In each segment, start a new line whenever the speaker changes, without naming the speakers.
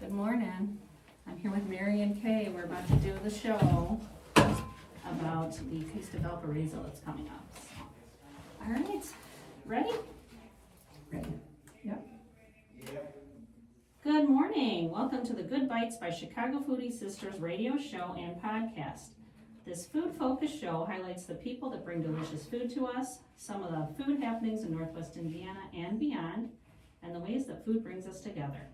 Good morning. I'm here with Mary and Kaye. We're about to do the show about the Taste of Valparaiso that's coming up. So, all right, ready?
Ready. Yep.
Good morning. Welcome to the Good Bytes by Chicago Foodie Sisters radio show and podcast. This food-focused show highlights the people that bring delicious food to us, some of the food happenings in Northwest Indiana and beyond, and the ways that food brings us together.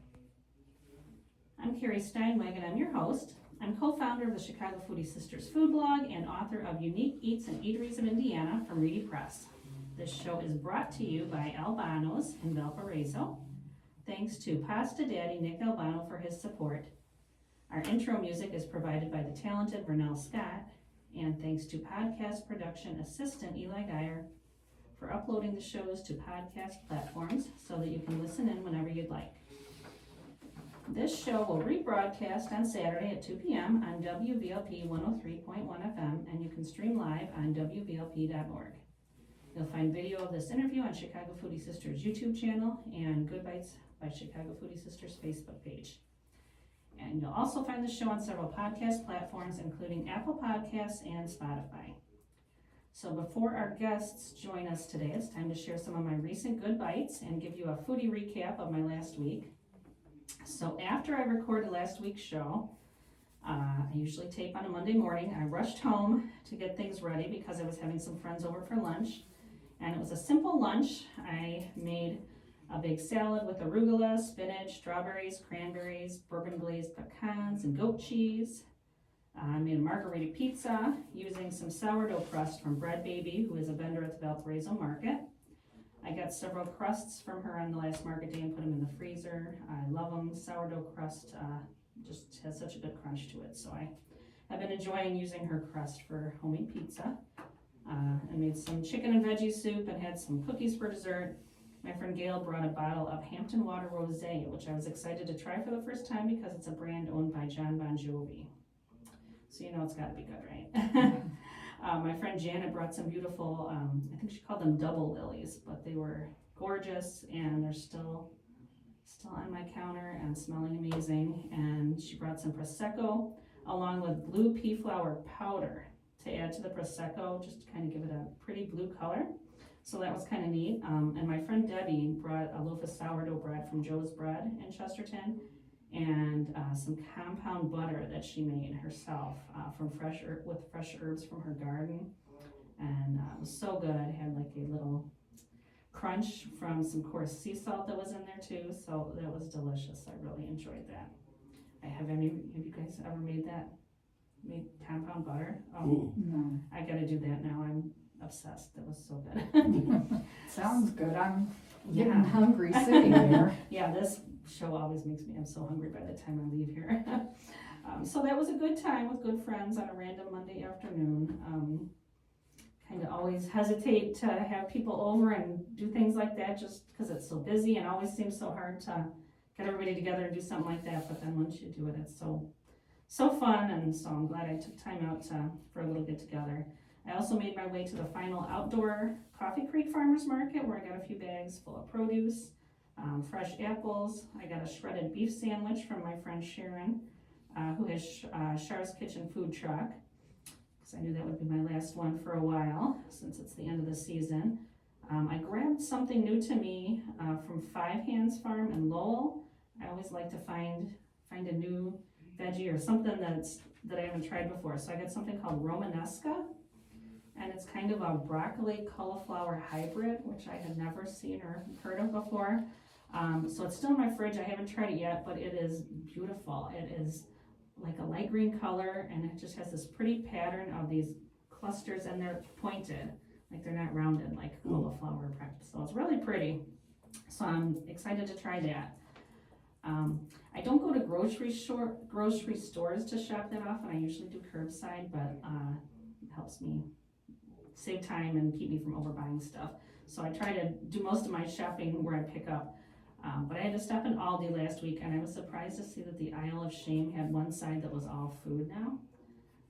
I'm Carrie Steinweg, I'm your host. I'm co-founder of the Chicago Foodie Sisters food blog and author of Unique Eats and Eateries of Indiana from Reedy Press. This show is brought to you by Albano's in Valparaiso. Thanks to Pasta Daddy Nick Albano for his support. Our intro music is provided by the talented Vernell Scott, and thanks to podcast production assistant Eli Geyer for uploading the shows to podcast platforms so that you can listen in whenever you'd like. This show will rebroadcast on Saturday at 2 p.m. on WVLP 103.1 FM, and you can stream live on WVLP.org. You'll find video of this interview on Chicago Foodie Sisters YouTube channel and Good Bytes by Chicago Foodie Sisters Facebook page. And you'll also find the show on several podcast platforms, including Apple Podcasts and Spotify. So before our guests join us today, it's time to share some of my recent Good Bytes and give you a foodie recap of my last week. So after I recorded last week's show, I usually tape on a Monday morning. I rushed home to get things ready because I was having some friends over for lunch. And it was a simple lunch. I made a big salad with arugula, spinach, strawberries, cranberries, bourbon glazed pecans, and goat cheese. I made a margarita pizza using some sourdough crust from Bread Baby, who is a vendor at the Valparaiso Market. I got several crusts from her on the last market day and put them in the freezer. I love them. Sourdough crust just has such a good crunch to it. So I've been enjoying using her crust for homemade pizza. I made some chicken and veggie soup and had some cookies for dessert. My friend Gail brought a bottle of Hampton Water Rosé, which I was excited to try for the first time because it's a brand owned by John Bon Jovi. So you know it's got to be good, right? My friend Janet brought some beautiful, I think she called them double lilies, but they were gorgeous and they're still on my counter and smelling amazing. And she brought some Prosecco along with blue pea flower powder to add to the Prosecco, just to kind of give it a pretty blue color. So that was kind of neat. And my friend Debbie brought a loaf of sourdough bread from Joe's Bread in Chesterton and some compound butter that she made herself with fresh herbs from her garden. And it was so good. It had like a little crunch from some coarse sea salt that was in there too. So that was delicious. I really enjoyed that. Have you guys ever made compound butter? Oh,
No.
I gotta do that now. I'm obsessed. That was so good.
Sounds good. I'm getting hungry sitting here.
Yeah, this show always makes me, I'm so hungry by the time I leave here. So that was a good time with good friends on a random Monday afternoon. Kind of always hesitate to have people over and do things like that just because it's so busy and always seems so hard to get everybody together and do something like that. But then once you do it, it's so fun, and so I'm glad I took time out for a little get together. I also made my way to the final outdoor Coffee Creek Farmers Market where I got a few bags full of produce, fresh apples. I got a shredded beef sandwich from my friend Sharon, who has Char's Kitchen food truck, because I knew that would be my last one for a while since it's the end of the season. I grabbed something new to me from Five Hands Farm in Lowell. I always like to find a new veggie or something that I haven't tried before. So I got something called Romanesca, and it's kind of a broccoli cauliflower hybrid, which I had never seen or heard of before. So it's still in my fridge. I haven't tried it yet, but it is beautiful. It is like a light green color, and it just has this pretty pattern of these clusters, and they're pointed, like they're not rounded like cauliflower. So it's really pretty. So I'm excited to try that. I don't go to grocery stores to shop that often. I usually do curbside, but it helps me save time and keep me from overbuying stuff. So I try to do most of my shopping where I pick up. But I had to stop in Aldi last week, and I was surprised to see that the aisle of shame had one side that was all food now.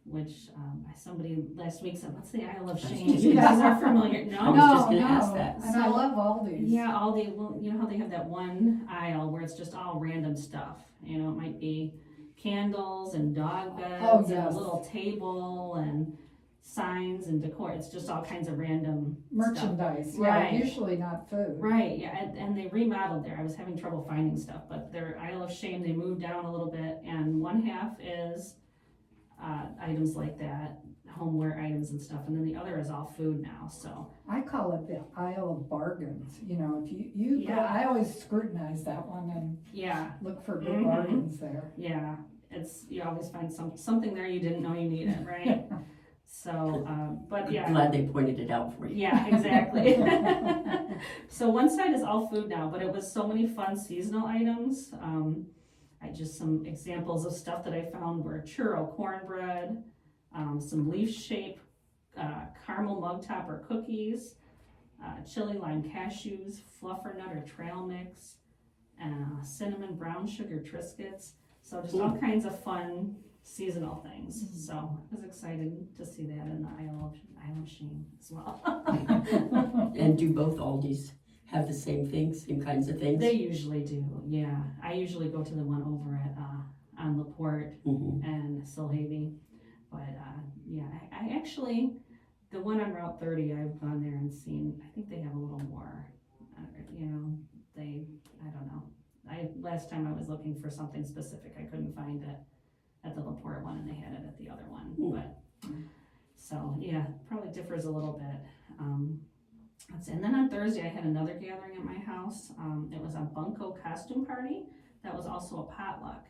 which somebody last week said, what's the Isle of
That's
Shame?
just-
You guys are familiar?
I
No?
was just gonna ask that.
And I love Aldi's.
Yeah, Aldi, well, you know how they have that one aisle where it's just all random stuff? You know, it might be candles and dog beds
Oh,
and a
yes.
little table and signs and decor. It's just all kinds of random stuff.
Merchandise, yeah,
Right.
usually not food.
Right, yeah, and they remodeled there. I was having trouble finding stuff, but their Isle of Shame, they moved down a little bit, and one half is items like that, homeware items and stuff, and then the other is all food now, so.
I call it the Isle of Bargains, you know, if you go,
Yeah.
I always scrutinize that one and
Yeah,
look for good
Mhm.
bargains there.
yeah, you always find something there you didn't know you needed, right? So, but yeah.
Glad they pointed it out for you.
Yeah, exactly. So one side is all food now, but it was so many fun seasonal items. Some examples of stuff that I found were churro cornbread, some leaf-shaped caramel mug topper cookies, chili lime cashews, fluffer nut or trail mix, cinnamon brown sugar Triscuits. So just all kinds of fun seasonal things. So I was excited to see that in the Isle of Shame as well.
And do both Aldis have the same things, same kinds of things?
They usually do, yeah. I usually go to the one over at on LaPorte
Mhm.
and Silhavy. But yeah, I actually, the one on Route 30, I've gone there and seen, I think they have a little more, you know, I don't know. Last time I was looking for something specific, I couldn't find it at the LaPorte one, and they had it at the other one. But so yeah, probably differs a little bit. And then on Thursday, I had another gathering at my house. It was a bunko costume party that was also a potluck.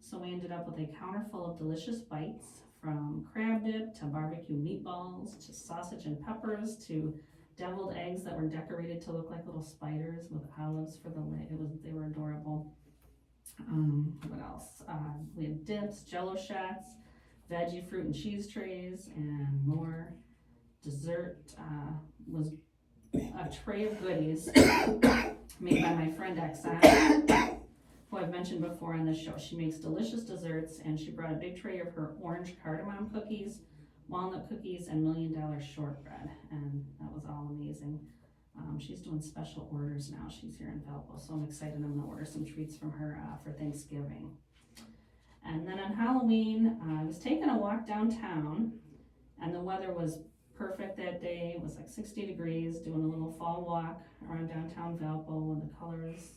So we ended up with a counter full of delicious bites, from crab dip to barbecue meatballs to sausage and peppers to deviled eggs that were decorated to look like little spiders with olives for the lid. They were adorable. What else? We had dips, jello shots, veggie fruit and cheese trays, and more. Dessert was a tray of goodies made by my friend Oksana, who I've mentioned before on this show. She makes delicious desserts, and she brought a big tray of her orange cardamom cookies, walnut cookies, and $1 Million shortbread, and that was all amazing. She's doing special orders now. She's here in Valpo, so I'm excited. I'm gonna order some treats from her for Thanksgiving. And then on Halloween, I was taking a walk downtown, and the weather was perfect that day. It was like 60 degrees, doing a little fall walk around downtown Valpo, and the colors,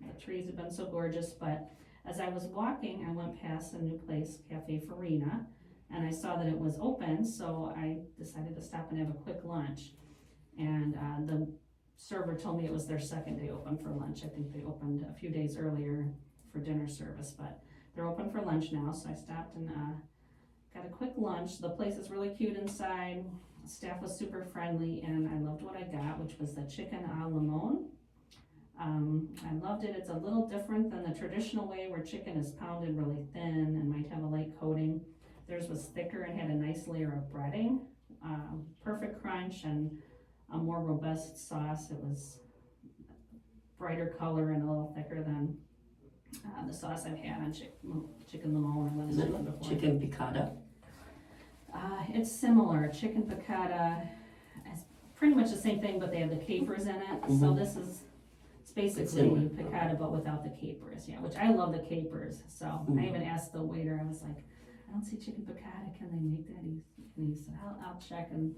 the trees have been so gorgeous. But as I was walking, I went past a new place, Cafe Farina, and I saw that it was open, so I decided to stop and have a quick lunch. And the server told me it was their second day open for lunch. I think they opened a few days earlier for dinner service, but they're open for lunch now. So I stopped and got a quick lunch. The place is really cute inside. Staff was super friendly, and I loved what I got, which was the chicken a limon. I loved it. It's a little different than the traditional way where chicken is pounded really thin and might have a light coating. Theirs was thicker and had a nice layer of breading, perfect crunch, and a more robust sauce. It was brighter color and a little thicker than the sauce I've had on chicken limon.
Is it chicken piccata?
It's similar. Chicken piccata is pretty much the same thing, but they have the capers in it. So this is basically piccata, but without the capers. Yeah, which I love the capers. So I even asked the waiter. I was like, I don't see chicken piccata. Can they make that? And he said, I'll check and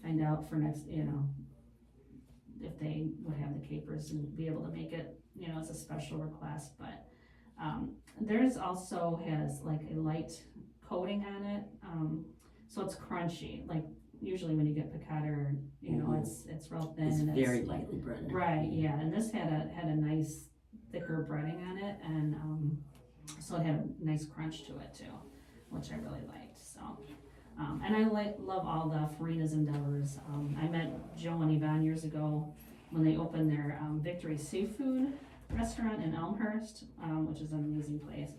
find out for next, if they would have the capers and be able to make it, as a special request. But theirs also has like a light coating on it, so it's crunchy. Like usually when you get piccata, it's real thin.
It's
and
very lightly breaded.
Right, yeah, and this had a nice thicker breading on it, and so it had a nice crunch to it too, which I really liked. So. And I love all the Farina's endeavors. I met Joe and Yvonne years ago when they opened their Victory Seafood restaurant in Elmhurst, which is an amazing place.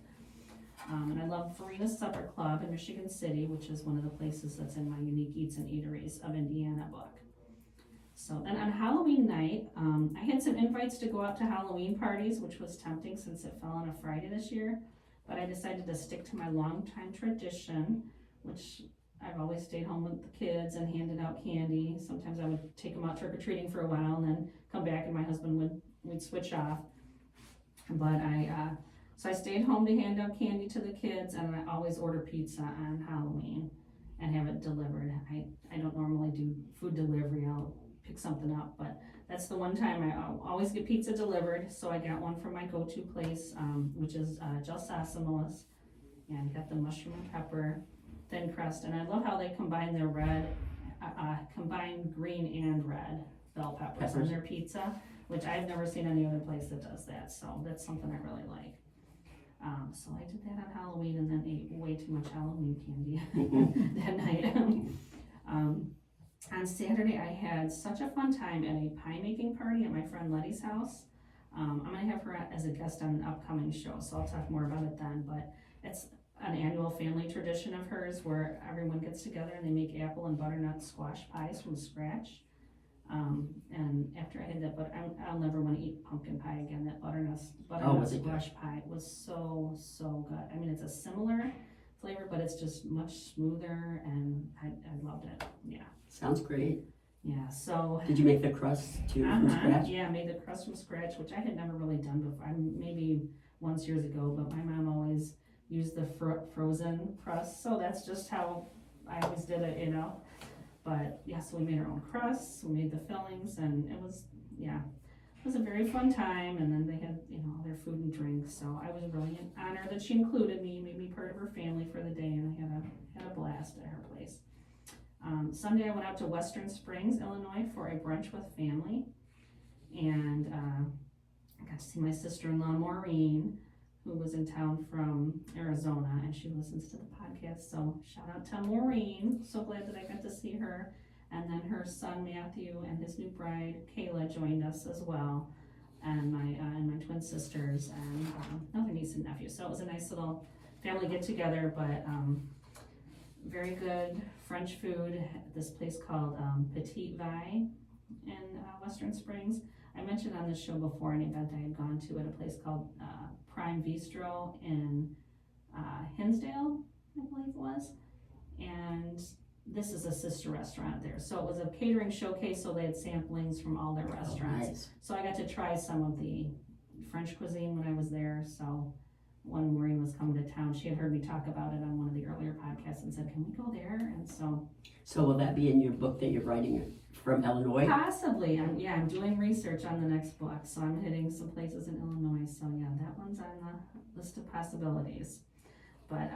And I love Farina's Supper Club in Michigan City, which is one of the places that's in my Unique Eats and Eateries of Indiana book. So then on Halloween night, I had some invites to go out to Halloween parties, which was tempting since it fell on a Friday this year, but I decided to stick to my longtime tradition, which I've always stayed home with the kids and handed out candy. Sometimes I would take them out trick-or-treating for a while and then come back and my husband would switch off. But so I stayed home to hand out candy to the kids, and I always order pizza on Halloween and have it delivered. I don't normally do food delivery, I'll pick something up, but that's the one time I always get pizza delivered. So I got one from my go-to place, which is Just Sasimo's, and got the mushroom and pepper thin crust, and I love how they combine their combine green and red bell peppers on their pizza, which I've never seen any other place that does that, so that's something I really like. So I did that on Halloween and then ate way too much Halloween candy that night. On Saturday, I had such a fun time at a pie making party at my friend Letty's house. I'm gonna have her as a guest on an upcoming show, so I'll talk more about it then, but it's an annual family tradition of hers where everyone gets together and they make apple and butternut squash pies from scratch. And after I had that, but I'll never want to eat pumpkin pie again. That butternut squash pie was so good. I mean, it's a similar flavor, but it's just much smoother, and I loved it. Yeah.
Sounds great.
Yeah. So.
Did you make the crust too from scratch?
Yeah, I made the crust from scratch, which I had never really done before. Maybe once years ago, but my mom always used the frozen crust, so that's just how I always did it, you know. But yeah, so we made our own crusts, we made the fillings, and it was a very fun time. And then they had, all their food and drinks, so I was really honored that she included me, made me part of her family for the day, and I had a blast at her place. Sunday I went out to Western Springs, Illinois for a brunch with family, and I got to see my sister-in-law Maureen, who was in town from Arizona, and she listens to the podcast, so shout out to Maureen. So glad that I got to see her. And then her son Matthew and his new bride Kayla joined us as well, and my twin sisters and another niece and nephew. So it was a nice little family get together, but very good French food at this place called Petite Vie in Western Springs. I mentioned on this show before an event I had gone to at a place called Prime Bistro in Hinsdale, I believe it was, and this is a sister restaurant there. So it was a catering showcase, so they had samplings from all their restaurants.
Nice.
So I got to try some of the French cuisine when I was there. So when Maureen was coming to town, she had heard me talk about it on one of the earlier podcasts and said, can we go there? And so
will that be in your book that you're writing from Illinois?
Possibly. I'm doing research on the next book, so I'm hitting some places in Illinois. So yeah, that one's on the list of possibilities. But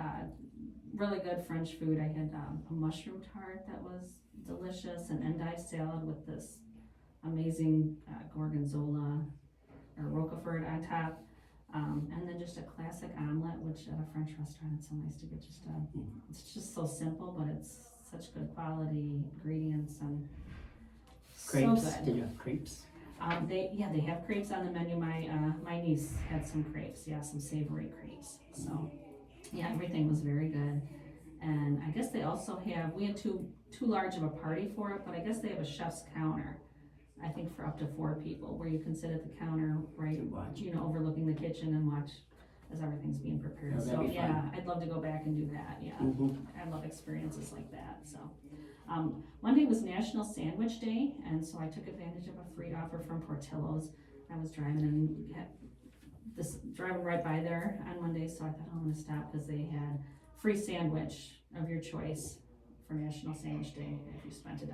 really good French food. I had a mushroom tart that was delicious, an endive salad with this amazing gorgonzola or roquefort on top, and then just a classic omelet, which at a French restaurant it's so nice to get it's just so simple, but it's such good quality ingredients and
Crepes.
So good.
Did you have crepes?
They have crepes on the menu. My niece had some crepes, some savory crepes. So yeah, everything was very good. And I guess they also have, we had too large of a party for it, but I guess they have a chef's counter, I think for up to 4 people, where you can sit at the counter, right, overlooking the kitchen and watch as everything's being prepared.
Oh,
So
yeah,
fun. I'd love to go back and do that. Yeah, I love experiences like that. So Monday was National Sandwich Day, and so I took advantage of a free offer from Portillo's. I was driving and driving right by there on Monday, so I thought, I'm going to stop because they had free sandwich of your choice for National Sandwich Day if you spent $1.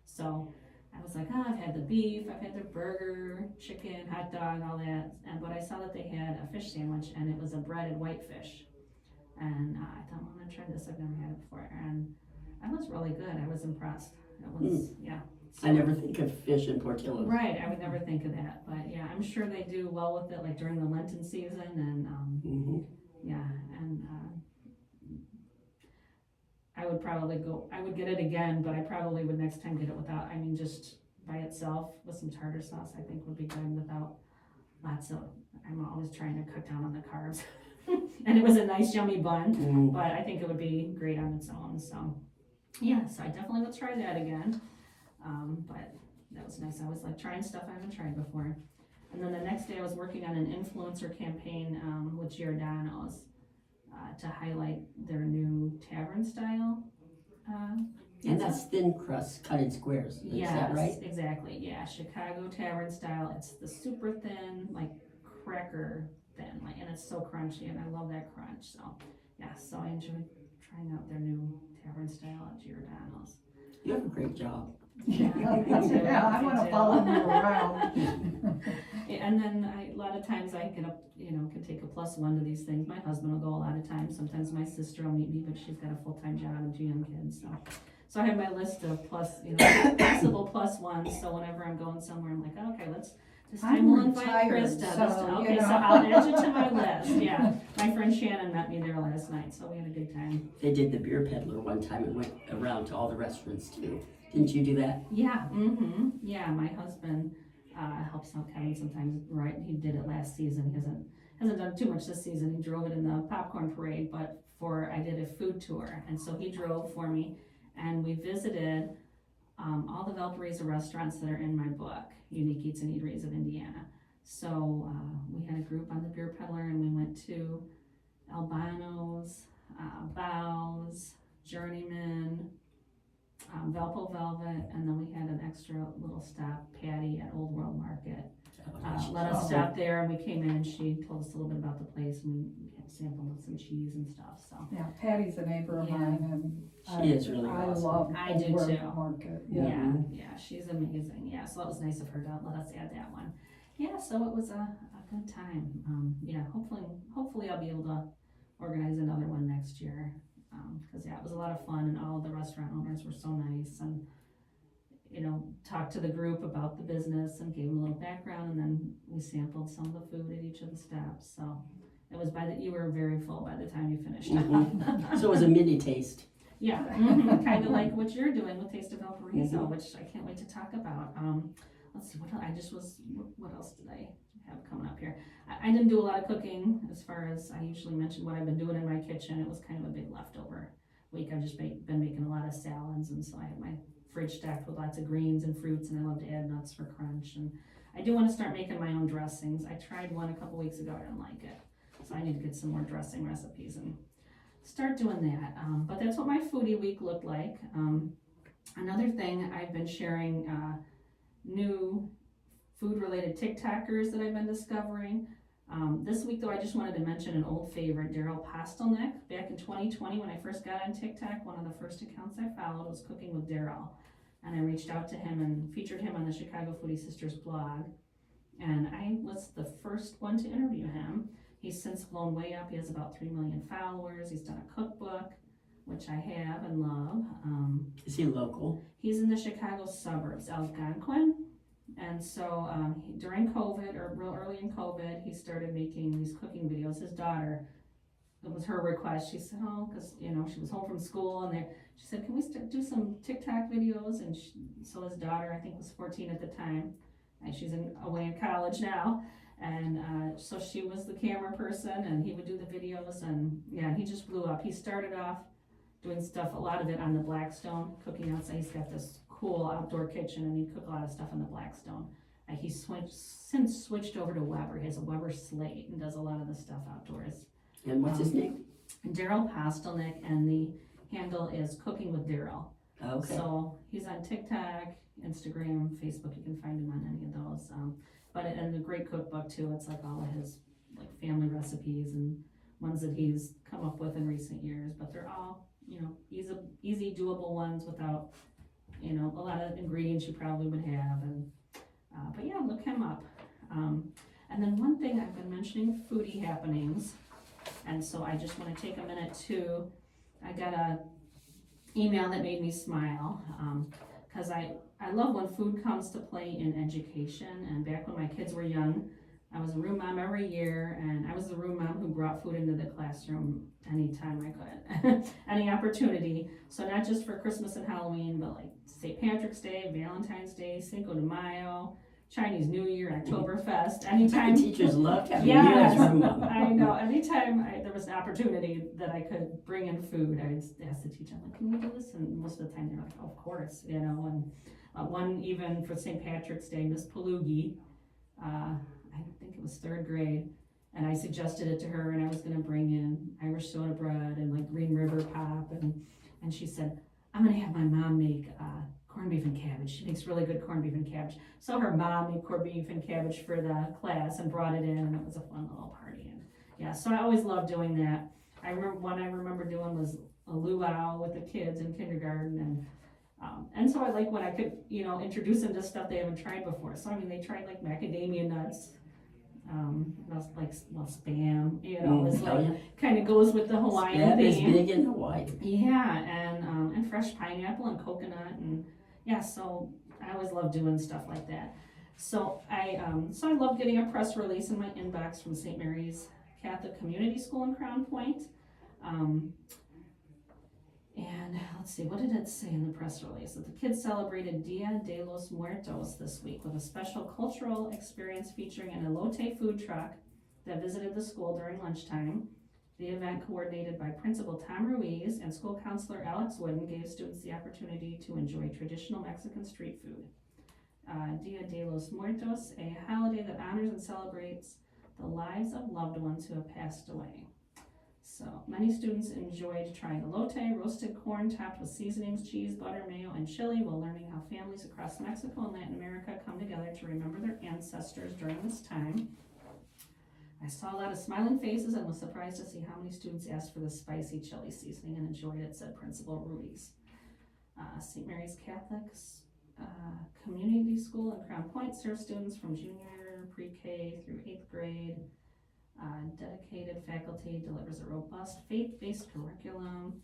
So I was like, I've had the beef, I've had the burger, chicken, hot dog, all that, but I saw that they had a fish sandwich, and it was a breaded whitefish, and I thought, I'm going to try this. I've never had it before, and it was really good. I was impressed. It was, So,
I never think of fish in Portillo's.
Right, I would never think of that, but yeah, I'm sure they do well with it, like during the Lenten season, and I would probably I would get it again, but I probably would next time get it without, just by itself with some tartar sauce, I think would be good without I'm always trying to cut down on the carbs. And it was a nice yummy bun, but I think it would be great on its own, so yeah, so I definitely would try that again. But that was nice. I always like trying stuff I haven't tried before. And then the next day I was working on an influencer campaign with Giordano's. to highlight their new tavern style.
And
pizza.
that's thin crust cut in squares, is that right?
Yes, exactly, yeah, Chicago tavern style, it's the super thin, like cracker thin, like, and it's so crunchy, and I love that crunch, so, yeah, so I enjoyed trying out their new tavern style at Giordano's.
You have a great job.
Yeah, me too,
Yeah, I
me
wanna
too.
follow you around.
Yeah, and then a lot of times I can, can take a +1 to these things. My husband will go a lot of times. Sometimes my sister will meet me, but she's got a full-time job and 2 young kids, so I have my list of possible +1s. So whenever I'm going somewhere, I'm like, okay, this time
I'm
we'll invite
retired,
Krista.
so,
Okay, so I'll add you to my list. Yeah, my friend Shannon met me there last night, so we had a good time.
They did the beer peddler one time and went around to all the restaurants too. Didn't you do that?
Yeah, yeah, my husband helps out Kevin sometimes, right? He did it last season. He hasn't done too much this season. He drove it in the popcorn parade, but I did a food tour, and so he drove for me, and we visited all the Valparaiso restaurants that are in my book, Unique Eats and Eateries of Indiana. So we had a group on the beer peddler, and we went to Albano's, Bow's, Journeyman, Valpo Velvet, and then we had an extra little stop, Patty at Old World Market. Let us stop there, and we came in, and she told us a little bit about the place, and we sampled some cheese and stuff, so.
Yeah, Patty's a neighbor of
Yeah.
mine, and
She is really
I
awesome.
love
I do
Old World
too.
Market,
Yeah, she's amazing, yeah, so that was nice of her to let us add that one. Yeah, so it was a good time, yeah, hopefully I'll be able to organize another one next year, cause yeah, it was a lot of fun, and all of the restaurant owners were so nice, and talked to the group about the business and gave them a little background, and then we sampled some of the food at each of the stops, so it was you were very full by the time you finished.
So it was a mini taste.
Yeah, kind of like what you're doing with Taste of Valparaiso, which I can't wait to talk about. Let's see, what else did I have coming up here? I didn't do a lot of cooking, as far as I usually mention what I've been doing in my kitchen. It was kind of a big leftover week. I've just been making a lot of salads, and so I have my fridge stacked with lots of greens and fruits, and I love to add nuts for crunch. And I do want to start making my own dressings. I tried one a couple weeks ago, I didn't like it, so I need to get some more dressing recipes and start doing that. But that's what my foodie week looked like. Another thing, I've been sharing new food-related TikTokers that I've been discovering. This week, though, I just wanted to mention an old favorite, Daryl Postelnick. Back in 2020, when I first got on TikTok, one of the first accounts I followed was Cooking with Daryl. And I reached out to him and featured him on the Chicago Foodie Sisters blog. And I was the first one to interview him. He's since blown way up. He has about 3 million followers. He's done a cookbook, which I have and love.
Is he local?
He's in the Chicago suburbs, Algonquin. And so during COVID, or real early in COVID, he started making these cooking videos. His daughter, it was her request. She said, because she was home from school, and she said, can we do some TikTok videos? And so his daughter, I think, was 14 at the time, and she's away in college now. And so she was the camera person, and he would do the videos, and yeah, he just blew up. He started off doing stuff, a lot of it on the Blackstone, cooking outside. He's got this cool outdoor kitchen, and he'd cook a lot of stuff on the Blackstone. He's since switched over to Weber. He has a Weber slate and does a lot of the stuff outdoors.
And what's his name?
Daryl Postelnick, and the handle is Cooking with Daryl.
Okay.
So he's on TikTok, Instagram, Facebook. You can find him on any of those. And a great cookbook too. It's like all of his family recipes and ones that he's come up with in recent years. But they're all easy doable ones without a lot of ingredients you probably would have. And but yeah, look him up. And then one thing I've been mentioning, foodie happenings, and so I just want to take a minute I got a email that made me smile, because I love when food comes to play in education. And back when my kids were young, I was a room mom every year, and I was the room mom who brought food into the classroom anytime I could, any opportunity. So not just for Christmas and Halloween, but like St. Patrick's Day, Valentine's Day, Cinco de Mayo, Chinese New Year, Oktoberfest, anytime.
Teachers loved having you as room mom.
I know. Anytime there was an opportunity that I could bring in food, I would ask the teacher, I'm like, can we do this? And most of the time they're like, oh, of course, And one even for St. Patrick's Day, Miss Palugi, I think it was 3rd grade, and I suggested it to her, and I was gonna bring in Irish soda bread and like Green River Pop, and she said, I'm gonna have my mom make corned beef and cabbage. She makes really good corned beef and cabbage. So her mom made corned beef and cabbage for the class and brought it in, and it was a fun little party. And yeah, so I always loved doing that. I remember doing was a luau with the kids in kindergarten, and so I like when I could, introduce them to stuff they haven't tried before. So I mean, they tried like macadamia nuts, spam, it's like kind of goes with the Hawaiian
Spam is
theme.
big in Hawaii.
Yeah, and fresh pineapple and coconut, and yeah, so I always love doing stuff like that. So I love getting a press release in my inbox from St. Mary's Catholic Community School in Crown Point. And let's see, what did it say in the press release? That the kids celebrated Dia de los Muertos this week with a special cultural experience featuring an elote food truck that visited the school during lunchtime. The event, coordinated by Principal Tom Ruiz and School Counselor Alex Wooden, gave students the opportunity to enjoy traditional Mexican street food. Dia de los Muertos, a holiday that honors and celebrates the lives of loved ones who have passed away. So many students enjoyed trying elote, roasted corn topped with seasonings, cheese, butter, mayo, and chili, while learning how families across Mexico and Latin America come together to remember their ancestors during this time. I saw a lot of smiling faces and was surprised to see how many students asked for the spicy chili seasoning and enjoyed it, said Principal Ruiz. St. Mary's Catholic's Community School in Crown Point serves students from junior, pre-K through 8th grade. Dedicated faculty, delivers a robust faith-based curriculum.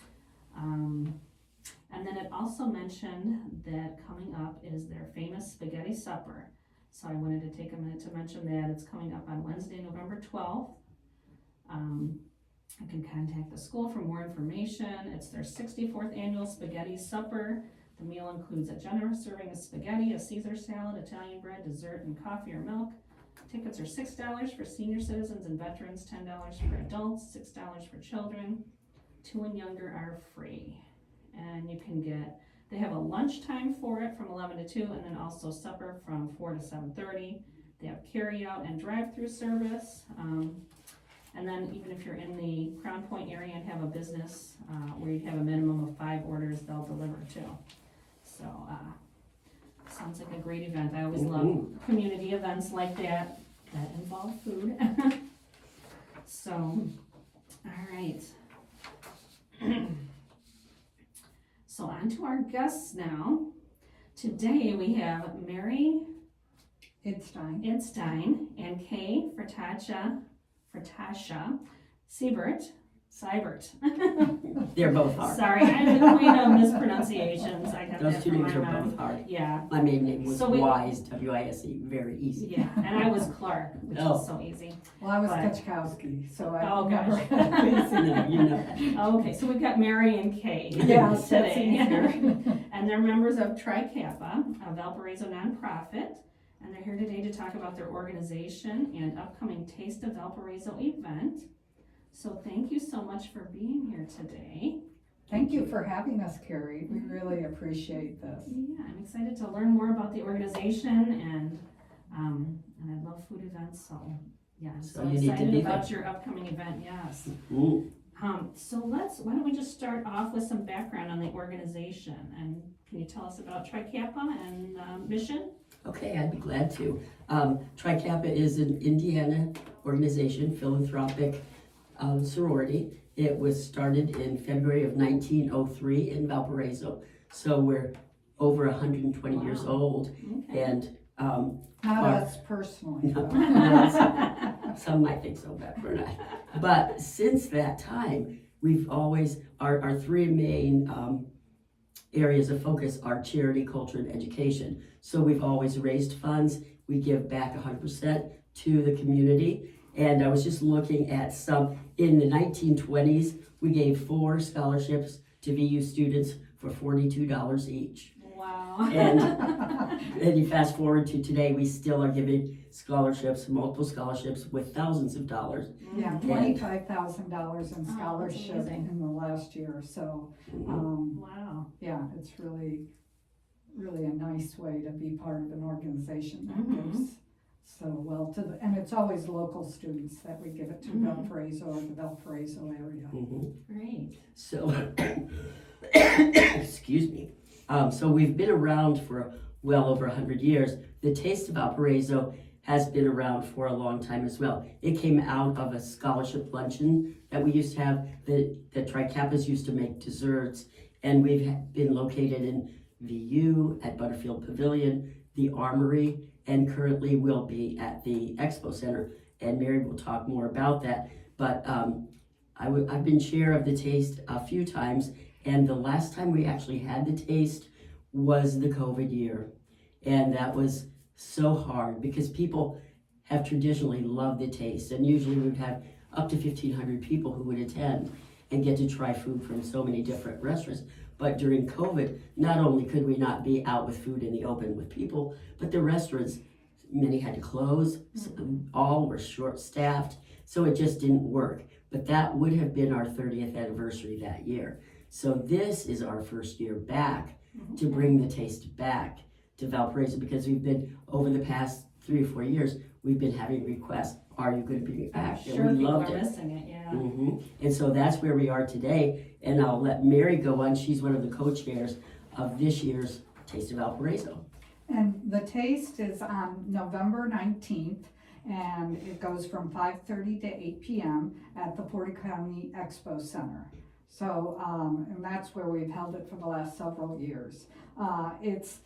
And then it also mentioned that coming up is their famous spaghetti supper. So I wanted to take a minute to mention that. It's coming up on Wednesday, November 12th. You can contact the school for more information. It's their 64th annual spaghetti supper. The meal includes a generous serving of spaghetti, a Caesar salad, Italian bread, dessert, and coffee or milk. Tickets are $6 for senior citizens and veterans, $10 for adults, $6 for children. 2 and younger are free. And you can they have a lunchtime for it from 11 to 2, and then also supper from 4 to 7:30. They have carry out and drive-through service. And then even if you're in the Crown Point area and have a business where you have a minimum of 5 orders, they'll deliver too. So, sounds like a great event. I always love community events like that involve food. So, all right. So on to our guests now. Today we have Mary Idstein and Kaye Fertasha Seibert.
They're both hard.
Sorry, I'm the queen of mispronunciations. I got
Those
that
two
from
names
my
are
mom.
both hard.
Yeah.
My maiden name was
So
Wise, W-I-S-E, very easy.
Yeah, and I was Clark, which is so easy.
Well, I was
But-
Kachkowski, so I
Oh,
never
gosh.
had these.
You know that.
Okay, so we've got Mary and Kaye
Yes, that's
today.
easier.
And they're members of Tri Kappa, a Valparaiso nonprofit. And they're here today to talk about their organization and upcoming Taste of Valparaiso event. So thank you so much for being here today.
Thank you for having us, Carrie. We really appreciate this.
Yeah, I'm excited to learn more about the organization, and I love food events, so yeah, I'm so
you need to
excited
be
about
there.
your upcoming event, yes.
Ooh.
So why don't we just start off with some background on the organization, and can you tell us about Tri Kappa and mission?
Okay, I'd be glad to. Tri Kappa is an Indiana organization, philanthropic sorority. It was started in February of 1903 in Valparaiso. So we're over 120 years old.
Okay.
And
Not us personally.
some might think so, but we're not. But since that time, we've always, our 3 main areas of focus are charity, culture, and education. So we've always raised funds. We give back 100% to the community. And I was just looking at some, in the 1920s, we gave 4 scholarships to VU students for $42 each.
Wow.
And you fast forward to today, we still are giving scholarships, multiple scholarships with thousands of dollars.
Yeah, $25,000 in scholarship
amazing.
in the last year. So,
Wow.
yeah, it's really a nice way to be part of an organization that
Mhm.
gives So, well, and it's always local students that we give it to,
Mhm.
Valparaiso or the Valparaiso area.
Great.
So, excuse me. So we've been around for well over 100 years. The Taste of Valparaiso has been around for a long time as well. It came out of a scholarship luncheon that we used to have. The Tri Kappas used to make desserts, and we've been located in VU, at Butterfield Pavilion, the Armory, and currently will be at the Expo Center. And Mary will talk more about that. But I've been chair of the Taste a few times, and the last time we actually had the Taste was the COVID year. And that was so hard because people have traditionally loved the Taste, and usually we'd have up to 1,500 people who would attend and get to try food from so many different restaurants. But during COVID, not only could we not be out with food in the open with people, but the restaurants, many had to close, all were short-staffed, so it just didn't work. But that would have been our 30th anniversary that year. So this is our first year back to bring the Taste back to Valparaiso, because we've been, over the past 3 or 4 years, we've been having requests, are you going to bring it back?
Sure,
And we
people
loved
are
it.
missing it, yeah.
And so that's where we are today, and I'll let Mary go on. She's one of the co-chairs of this year's Taste of Valparaiso.
And the Taste is on November 19th, and it goes from 5:30 to 8 p.m. at the Porter County Expo Center. So, and that's where we've held it for the last several years. It's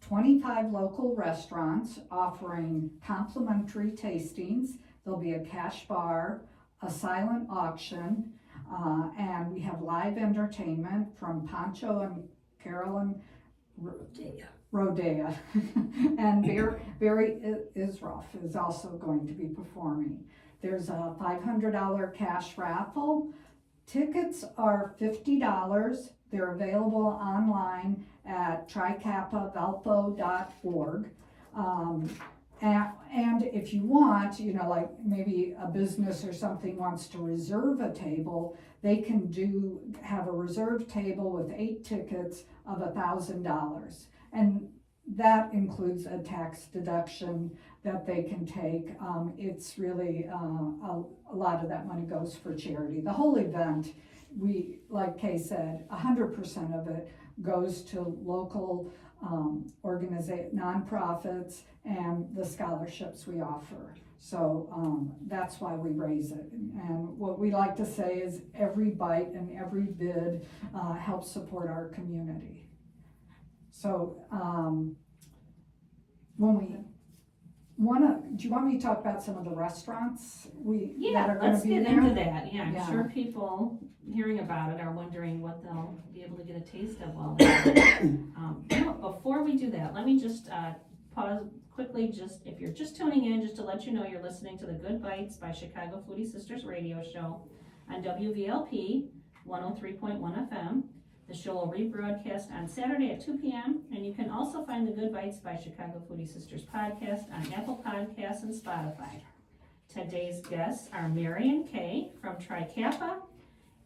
25 local restaurants offering complimentary tastings. There'll be a cash bar, a silent auction, and we have live entertainment from Pancho and Carolyn Rodea. And Barry Israf is also going to be performing. There's a $500 cash raffle. Tickets are $50. They're available online at trikappavalpo.org. And if you want, like maybe a business or something wants to reserve a table, they can have a reserved table with 8 tickets of $1,000. And that includes a tax deduction that they can take. It's really, a lot of that money goes for charity. The whole event, like Kaye said, 100% of it goes to local nonprofits and the scholarships we offer. So that's why we raise it. And what we like to say is every bite and every bid helps support our community. So do you want me to talk about some of the restaurants that are going to be there?
Let's get into that. Yeah, I'm
Yeah.
sure people hearing about it are wondering what they'll be able to get a taste of while they're there. Before we do that, let me just pause quickly, if you're just tuning in, just to let you know you're listening to the Good Bytes by Chicago Foodie Sisters radio show on WVLP 103.1 FM. The show will rebroadcast on Saturday at 2 p.m. and you can also find the Good Bytes by Chicago Foodie Sisters podcast on Apple Podcasts and Spotify. Today's guests are Mary and Kaye from Tri Kappa,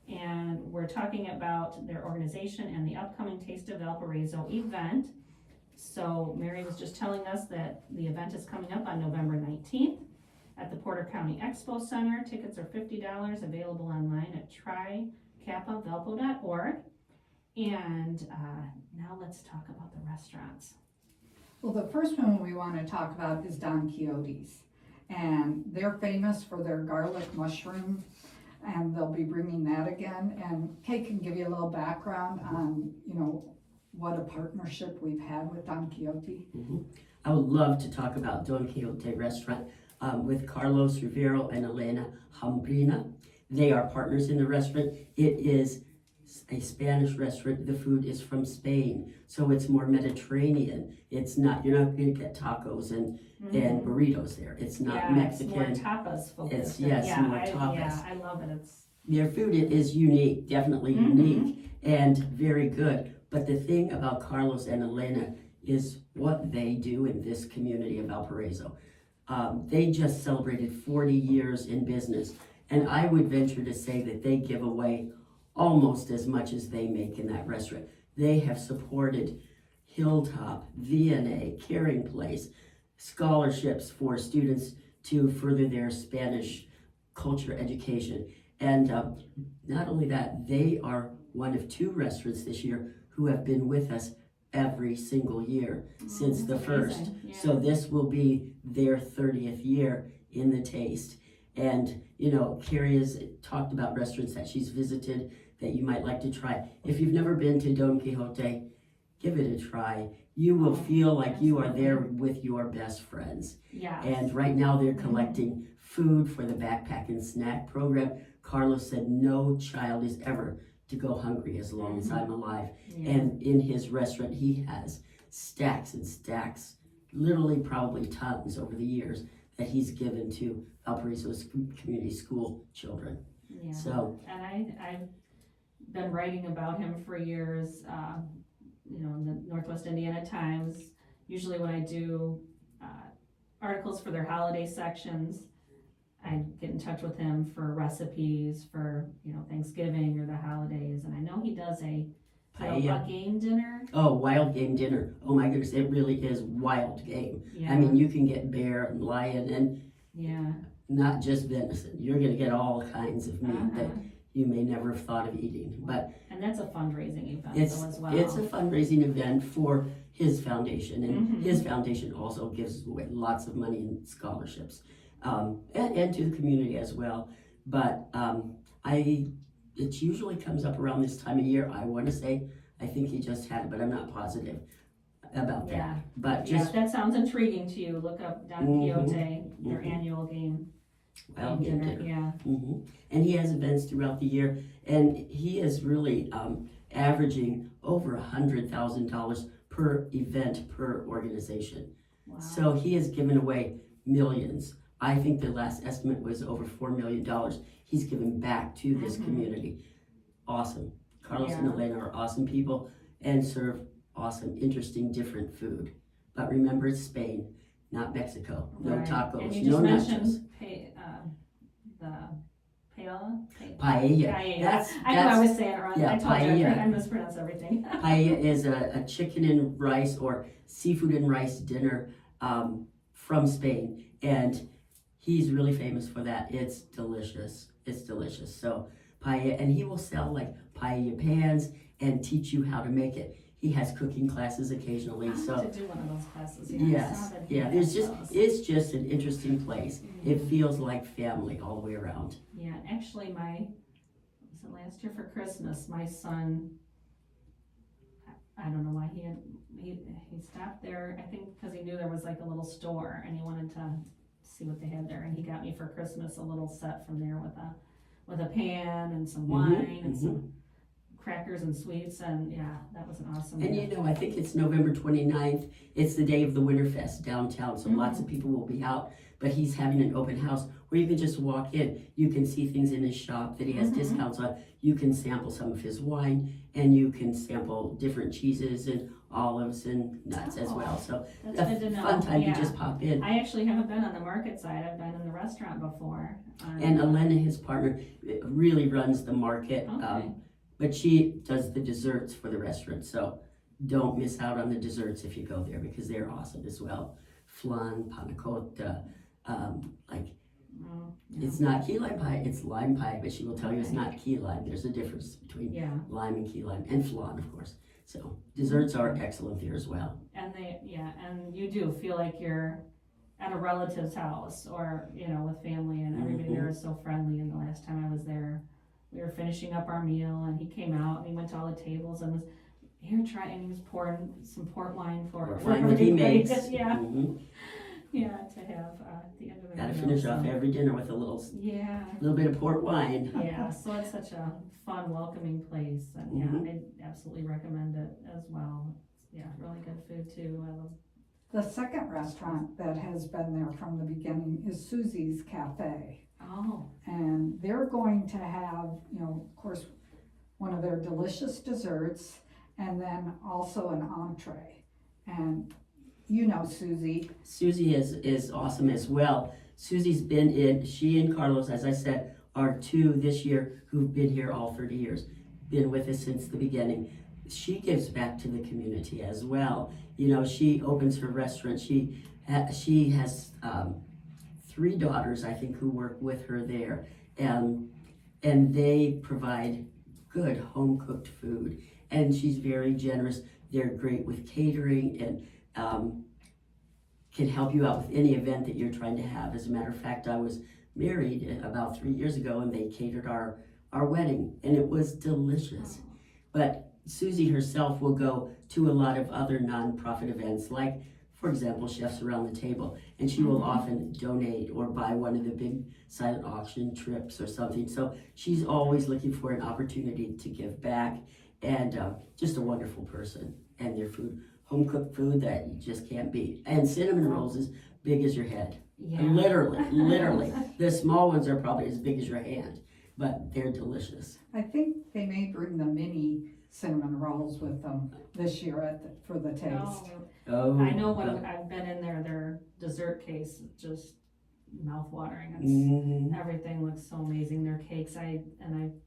and we're talking about their organization and the upcoming Taste of Valparaiso event. So Mary was just telling us that the event is coming up on November 19th at the Porter County Expo Center. Tickets are $50, available online at trikappavalpo.org. And now let's talk about the restaurants.
Well, the first one we want to talk about is Don Quixote's. And they're famous for their garlic mushroom, and they'll be bringing that again. And Kaye can give you a little background on, what a partnership we've had with Don Quixote.
I would love to talk about Don Quixote restaurant with Carlos Rivero and Elena Hambrina. They are partners in the restaurant. It is a Spanish restaurant. The food is from Spain, so it's more Mediterranean. It's not, you're not going to get tacos and burritos there. It's not Mexican.
It's more tapas focused.
More tapas.
Yeah, I love it.
Their food is unique, definitely unique, and very good. But the thing about Carlos and Elena is what they do in this community of Valparaiso. They just celebrated 40 years in business, and I would venture to say that they give away almost as much as they make in that restaurant. They have supported Hilltop, V&A, Caring Place, scholarships for students to further their Spanish culture education. And not only that, they are one of 2 restaurants this year who have been with us every single year since the first.
Yeah.
So this will be their 30th year in the Taste. And, Carrie has talked about restaurants that she's visited that you might like to try. If you've never been to Don Quixote, give it a try. You will feel like you are there with your best friends.
Yeah.
And right now they're collecting food for the backpack and snack program. Carlos said no child is ever to go hungry as long as I'm alive.
Yeah.
And in his restaurant, he has stacks and stacks, literally probably tons over the years that he's given to Valparaiso's community school children.
Yeah.
So,
and I've been writing about him for years, in the Northwest Indiana Times. Usually when I do articles for their holiday sections, I get in touch with him for recipes for, Thanksgiving or the holidays. And I know he does a game dinner.
Oh, wild game dinner. Oh my goodness, it really is wild game.
Yeah.
I mean, you can get bear and lion and
Yeah.
not just venison. You're going to get all kinds of meat that
Uh-huh.
you may never have thought of eating. But
And that's a fundraising event
it's
though as well.
it's a fundraising event for his foundation, and
Mhm.
his foundation also gives away lots of money in scholarships, and to the community as well. But it usually comes up around this time of year. I want to say, I think he just had it, but I'm not positive about that.
Yeah.
But
Yeah,
just
if that sounds intriguing to you, look up Don
Mhm.
Quixote, their
Mhm.
annual game
wild game dinner.
Yeah.
And he has events throughout the year, and he is really averaging over $100,000 per event per organization.
Wow.
So he has given away millions. I think the last estimate was over $4 million he's given back to this
Mhm.
community. Awesome. Carlos and
Yeah.
Elena are awesome people and serve awesome, interesting, different food. But remember, it's Spain, not Mexico. No
Right.
tacos,
And you
no
just
nachos.
mentioned the paella?
Paella. That's
I know I was saying it wrong.
yeah,
I told you
paella.
I mispronounce everything.
Paella is a chicken and rice or seafood and rice dinner from Spain, and he's really famous for that. It's delicious. It's delicious. So paella, and he will sell like paella pans and teach you how to make it. He has cooking classes occasionally.
I
So
want to do one of those classes. Yeah, I saw
yes,
that he
yeah.
has
There's
those.
it's just an interesting place.
Mhm.
It feels like family all the way around.
Yeah, actually, was it last year for Christmas? My son, I don't know why he stopped there. I think because he knew there was like a little store and he wanted to see what they had there. And he got me for Christmas a little set from there with a pan and some wine and some crackers and sweets. And yeah, that was an awesome.
And
gift.
I think it's November 29th. It's the day of the Winterfest downtown, so lots of people will be out. But he's having an open house where you can just walk in. You can see things in his shop that he has discounts on. You can sample some of his wine, and you can sample different cheeses and olives and nuts as well. So
That's
a
good to know.
fun time
Yeah.
to just pop in.
I actually haven't been on the market side. I've been in the restaurant before.
And Elena, his partner, really runs the market.
Okay.
But she does the desserts for the restaurant. So don't miss out on the desserts if you go there because they're awesome as well. Flan, panna cotta, it's not key lime pie, it's lime pie, but she will tell you it's not key lime. There's a difference between
Yeah.
lime and key lime, and flan, of course. So desserts are excellent there as well.
And and you do feel like you're at a relative's house or, with family, and everybody there is so friendly. And the last time I was there, we were finishing up our meal and he came out and he went to all the tables and was, here, try, and he was pouring some port wine for
Wine that he
everybody.
makes.
Yeah,
Mhm.
yeah, to have at the end of the
Gotta
meal,
finish
so.
off every dinner with a little bit of port wine.
Yeah, so it's such a fun, welcoming place, and I absolutely recommend it as well. It's, really good food too. I love.
The second restaurant that has been there from the beginning is Susie's Cafe.
Oh,
And they're going to have, of course, one of their delicious desserts and then also an entree. And Susie.
Susie is awesome as well. Susie's been she and Carlos, as I said, are 2 this year who've been here all 30 years, been with us since the beginning. She gives back to the community as well. She opens her restaurant. She She has 3 daughters, I think, who work with her there, and they provide good home cooked food. And she's very generous. They're great with catering and can help you out with any event that you're trying to have. As a matter of fact, I was married about 3 years ago, and they catered our wedding, and it was delicious. But Susie herself will go to a lot of other nonprofit events, like, for example, Chefs Around the Table, and she will often donate or buy one of the big silent auction trips or something. So she's always looking for an opportunity to give back, and just a wonderful person. And their food, home cooked food that you just can't beat. And cinnamon rolls as big as your head.
Yeah.
Literally. The small ones are probably as big as your hand, but they're delicious.
I think they may bring the mini cinnamon rolls with them this year for the taste.
Oh,
I know when I've been in there, their dessert case is just mouth-watering. Everything looks so amazing. Their cakes, I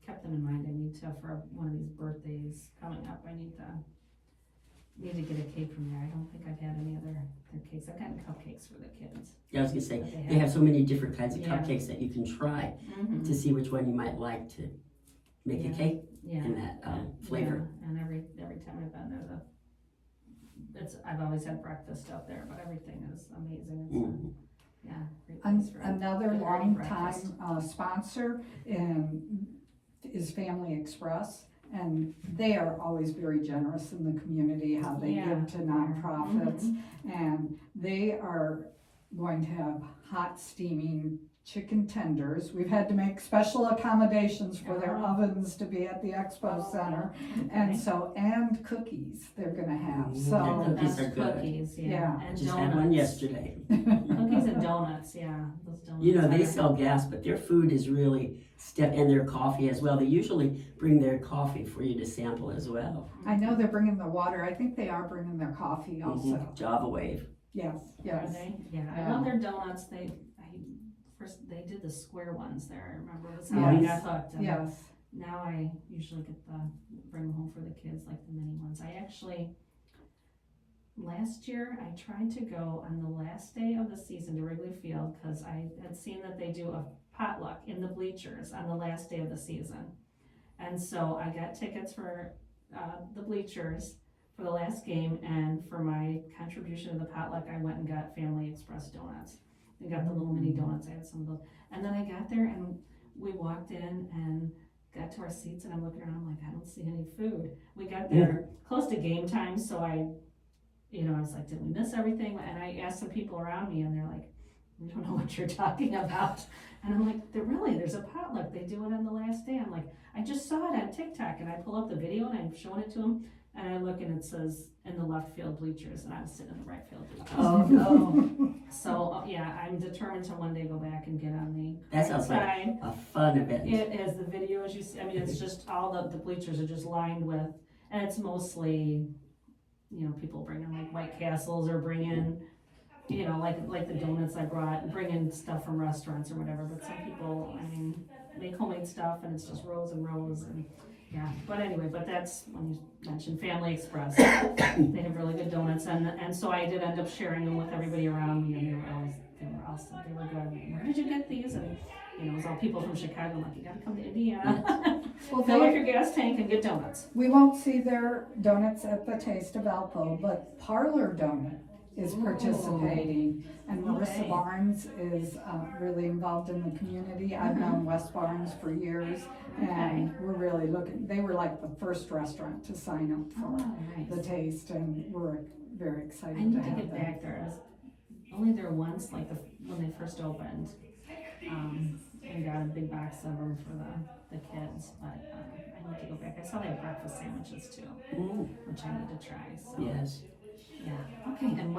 kept them in mind. I need to, for one of these birthdays coming up, I need to get a cake from there. I don't think I've had any other their cakes. I've gotten cupcakes for the kids.
Yeah, I was gonna say,
But
they have so many different kinds of
Yeah.
cupcakes that you can try
Mhm.
to see which one you might like to make a cake
Yeah.
in that flavor.
Yeah. And every time I've been there, I've always had breakfast out there, but everything is amazing. It's
Mhm.
great place for
Another
good early breakfast.
long-time sponsor is Family Express, and they are always very generous in the community, how they
Yeah,
give to
they are.
nonprofits. And they are going to have hot steaming chicken tenders. We've had to make special accommodations for their
Oh.
ovens to be at the Expo Center. And so, and cookies they're gonna have,
The
so.
cookies
Best
are good.
cookies,
Yeah.
yeah.
I
And
just
donuts.
had one yesterday.
Cookies and donuts, yeah. Those donuts.
You know, they
are-
sell gas, but their food is really and their coffee as well. They usually bring their coffee for you to sample as well.
I know they're bringing the water, I think they are bringing their coffee also.
Java Wave.
Yes,
Are
yes.
they? Yeah, I
Yeah.
love their donuts. First they did the square ones there. I remember was how
Yes.
I got hooked. And
Yes,
now I usually bring them home for the kids, like the mini ones. I actually, last year, I tried to go on the last day of the season to Wrigley Field because I had seen that they do a potluck in the bleachers on the last day of the season. And so I got tickets for the bleachers for the last game, and for my contribution to the potluck, I went and got Family Express donuts. I got the little mini donuts. I had some of those. And then I got there and we walked in and got to our seats, and I'm looking around, I'm like, I don't see any food. We got there close to game time, so I was like, did we miss everything? And I asked some people around me, and they're like, we don't know what you're talking about. And I'm like, there's a potluck. They do it on the last day. I'm like, I just saw it on TikTok, and I pull up the video and I'm showing it to them, and I look and it says in the left field bleachers, and I was sitting in the right field bleachers.
Oh no.
So I'm determined to one day go back and get on the
That sounds like
side.
a fun event.
It is, the video as you see, it's just all the bleachers are just lined with, and it's mostly, people bring in like White Castles or bring in, like the donuts I brought, bring in stuff from restaurants or whatever, but some people, make homemade stuff and it's just rows and rows and, but anyway, that's, when you mentioned Family Express, they have really good donuts, and so I did end up sharing them with everybody around me, and they were awesome, they were good. Where did you get these? And it was all people from Chicago. I'm like, you gotta come to Indiana.
Well,
Fill up your gas tank and get donuts.
we won't see their donuts at the Taste of Valpo, but Parlor Donut is participating, and Marissa
Okay.
Barnes is really involved in the community. I've known West Barnes for years, and we're really they were like the first restaurant to sign up for the
Nice.
Taste, and we're very
I
excited
need
to
to
have
get
them.
back there. I was only there once, like when they first opened, and got a big box of them for the kids. But I need to go back. I saw they have breakfast sandwiches too, which I need to try. So
Yes.
yeah. Okay. And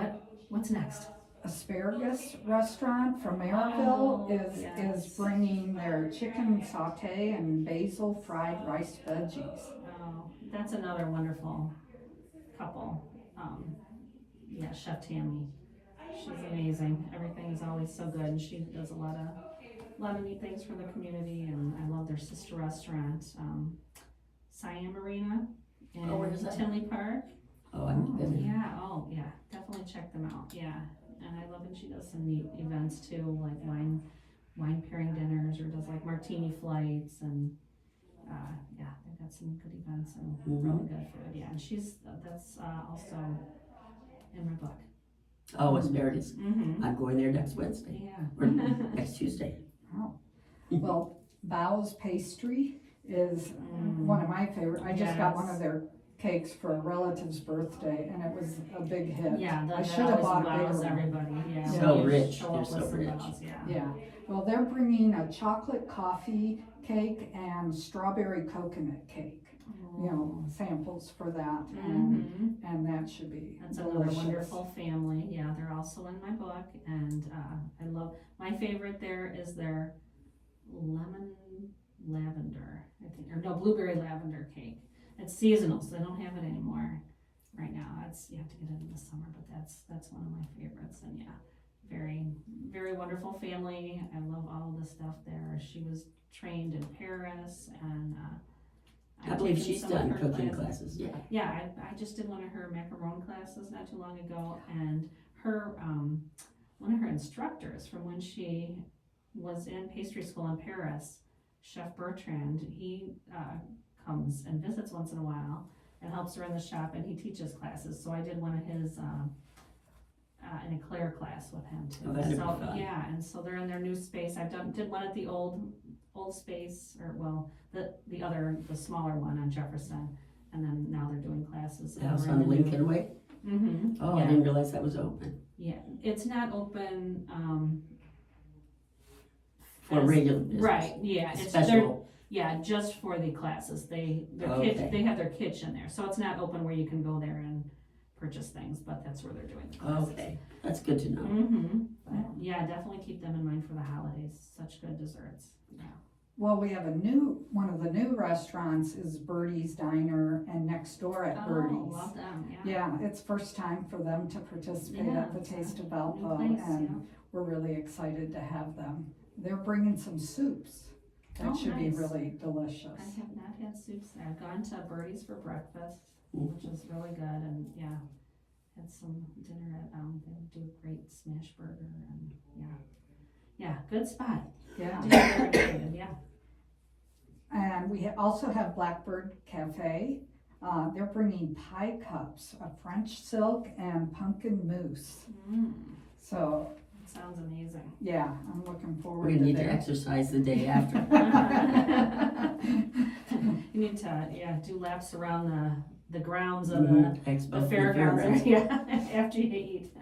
what's next?
Asparagus Restaurant from Maryville
yes.
is bringing their chicken sauté and basil fried rice veggies.
Oh, that's another wonderful couple. Chef Tammy. She's amazing. Everything is always so good, and she does a lot of neat things for the community. And I love their sister restaurant, Siam Marina in
Oh, where is that?
Tinley Park.
Oh, I've been there.
Yeah. Oh, yeah. Definitely check them out. Yeah. and I love when she does some neat events too, like wine pairing dinners, or does like martini flights, and yeah, they've got some good events and really good food. Yeah, and that's also in my book.
Oh, it's Meredith's.
Mm-hmm.
I'm going there next Wednesday,
Yeah.
or next Tuesday.
Oh, well, Bow's Pastry is one of my favorite. I just got one of their cakes for a relative's birthday, and it was a big hit.
Yeah,
I
that
should have
always
bought a bigger
wows
one.
everybody. Yeah,
So
when you
rich.
show
They're
up
so
with some
rich.
wows, yeah.
Yeah, well, they're bringing a chocolate coffee cake and strawberry coconut cake. You know, samples for that, and that should be
That's
delicious.
another wonderful family. Yeah, they're also in my book, and I love. My favorite there is their lemon lavender, I think, or no, blueberry lavender cake. It's seasonal, so they don't have it anymore right now. You have to get it in the summer, but that's one of my favorites. And yeah, very very wonderful family. I love all of the stuff there. She was trained in Paris, and
I believe she's done cooking classes. Yeah.
Yeah, I just did one of her macaron classes not too long ago, and her one of her instructors from when she was in pastry school in Paris, Chef Bertrand, he comes and visits once in a while and helps her in the shop, and he teaches classes. So I did one of his an eclair class with him too.
Oh, that'd be
so
fun.
yeah, and so they're in their new space. Did one at the old space, or well, the smaller one on Jefferson, and then now they're doing classes.
The house on Lincoln Way.
Mm-hmm.
Oh,
yeah.
I didn't realize that was open
Yeah, it's not open.
for regular business.
Right. Yeah.
Special.
Just for the classes. They have their kitchen there, so it's not open where you can go there and purchase things, but that's where they're doing the classes.
Okay, that's good to know.
Mm-hmm. But yeah, definitely keep them in mind for the holidays. Such good desserts. Yeah.
Well, we have one of the new restaurants is Birdie's Diner, and next door at Birdie's.
Oh, love them. Yeah.
Yeah, it's first time for them to participate at the Taste of Valpo,
New place,
and we're really excited to have them. They're bringing some soups that should be
nice.
really delicious.
I have not had soups there. I've gone to Birdie's for breakfast,
Mm.
which is really good, and yeah, had some dinner at they do a great smash burger, and yeah, good spot.
Yeah.
Yeah.
And we also have Blackbird Cafe. They're bringing pie cups of French silk and pumpkin mousse. So,
Sounds amazing.
yeah, I'm looking forward
We're gonna need to
that.
exercise the day after.
You need to do laps around the grounds of
Expo,
the fairgrounds. Yeah, after you eat.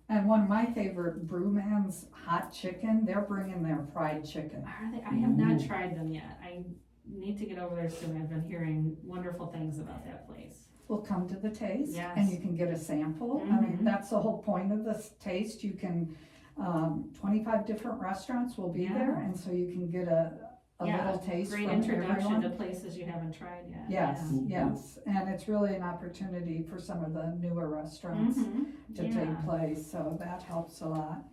And one of my favorite, Brewman's Hot Chicken, they're bringing their fried chicken.
Are they? I have not tried them yet. I need to get over there soon. I've been hearing wonderful things about that place.
Will come to the taste,
Yes.
and you can get a sample. I mean, that's the whole point of this taste. You can, 25 different restaurants will be there, and so you can get a little taste
Great
from
introduction
everyone.
to places you haven't tried yet.
Yes,
Yeah.
yes, and it's really an opportunity for some of the newer restaurants to take place, so that helps a lot.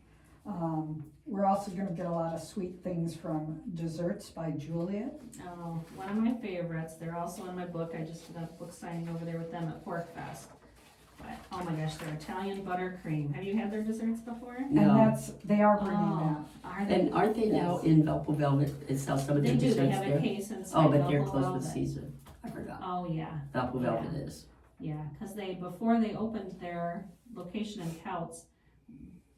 We're also gonna get a lot of sweet things from Desserts by Juliet.
Oh, one of my favorites. They're also in my book. I just did a book signing over there with them at Pork Fest. But oh my gosh, their Italian buttercream. Have you had their desserts before?
No.
And they are bringing that.
Are they?
And aren't they now in Valpo Velvet? It sells some of
They
their
do.
desserts
They have
there.
a case inside.
Oh, but they're
Valpo
closed with
Velvet.
season. I forgot.
Oh yeah,
Valpo Velvet is.
yeah. Because before they opened their location in Couts,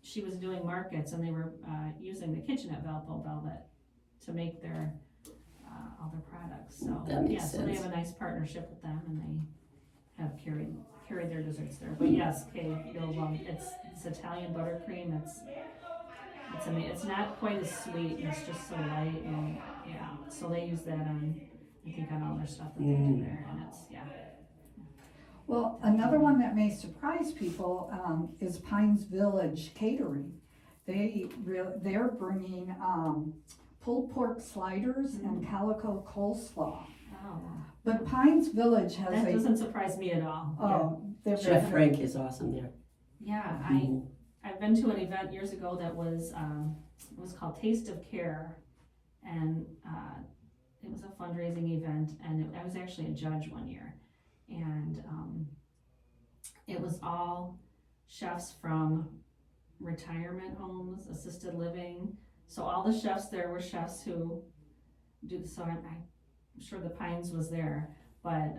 she was doing markets, and they were using the kitchen at Valpo Velvet to make their all their products. So
That makes
so they
sense.
have a nice partnership with them, and they have carried their desserts there. But yes, Kaye, you'll love it. It's Italian buttercream. It's amazing. It's not quite as sweet. It's just so light, and yeah. So they use that on, I think, on all their stuff that they do there, and it's
Well, another one that may surprise people is Pines Village Catering. They're bringing pulled pork sliders and calico coleslaw.
Oh,
But Pines Village has
that doesn't surprise me at all.
they're
Chef
very
Frank is awesome there.
Yeah,
Mhm.
I've been to an event years ago that was it was called Taste of Care, and it was a fundraising event, and I was actually a judge one year, and it was all chefs from retirement homes, assisted living. So all the chefs there were chefs who do, so I'm sure the Pines was there, but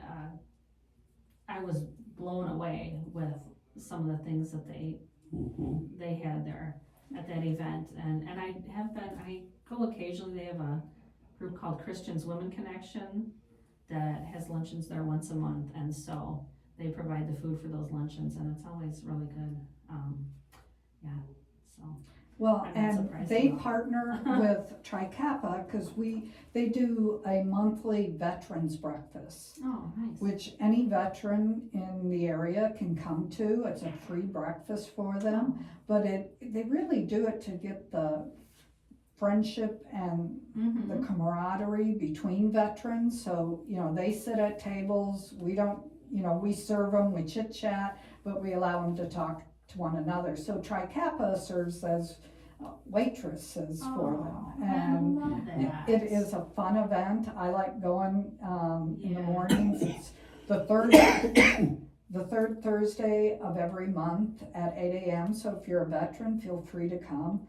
I was blown away with some of the things that they had there at that event. And I go occasionally. They have a group called Christians Women Connection that has luncheons there once a month, and so they provide the food for those luncheons, and it's always really good. So.
Well,
I'm not
and
surprised
they
at all.
partner with Tri Kappa because they do a monthly veterans breakfast,
Oh, nice.
which any veteran in the area can come to. It's a free breakfast for them, but they really do it to get the friendship and the camaraderie between veterans. So, they sit at tables, we don't, we serve them, we chit chat, but we allow them to talk to one another. So Tri Kappa serves as waitresses for them. And
I love that.
it is a fun event. I like going in the
Yeah.
mornings. It's the third Thursday of every month at 8 a.m. So if you're a veteran, feel free to come.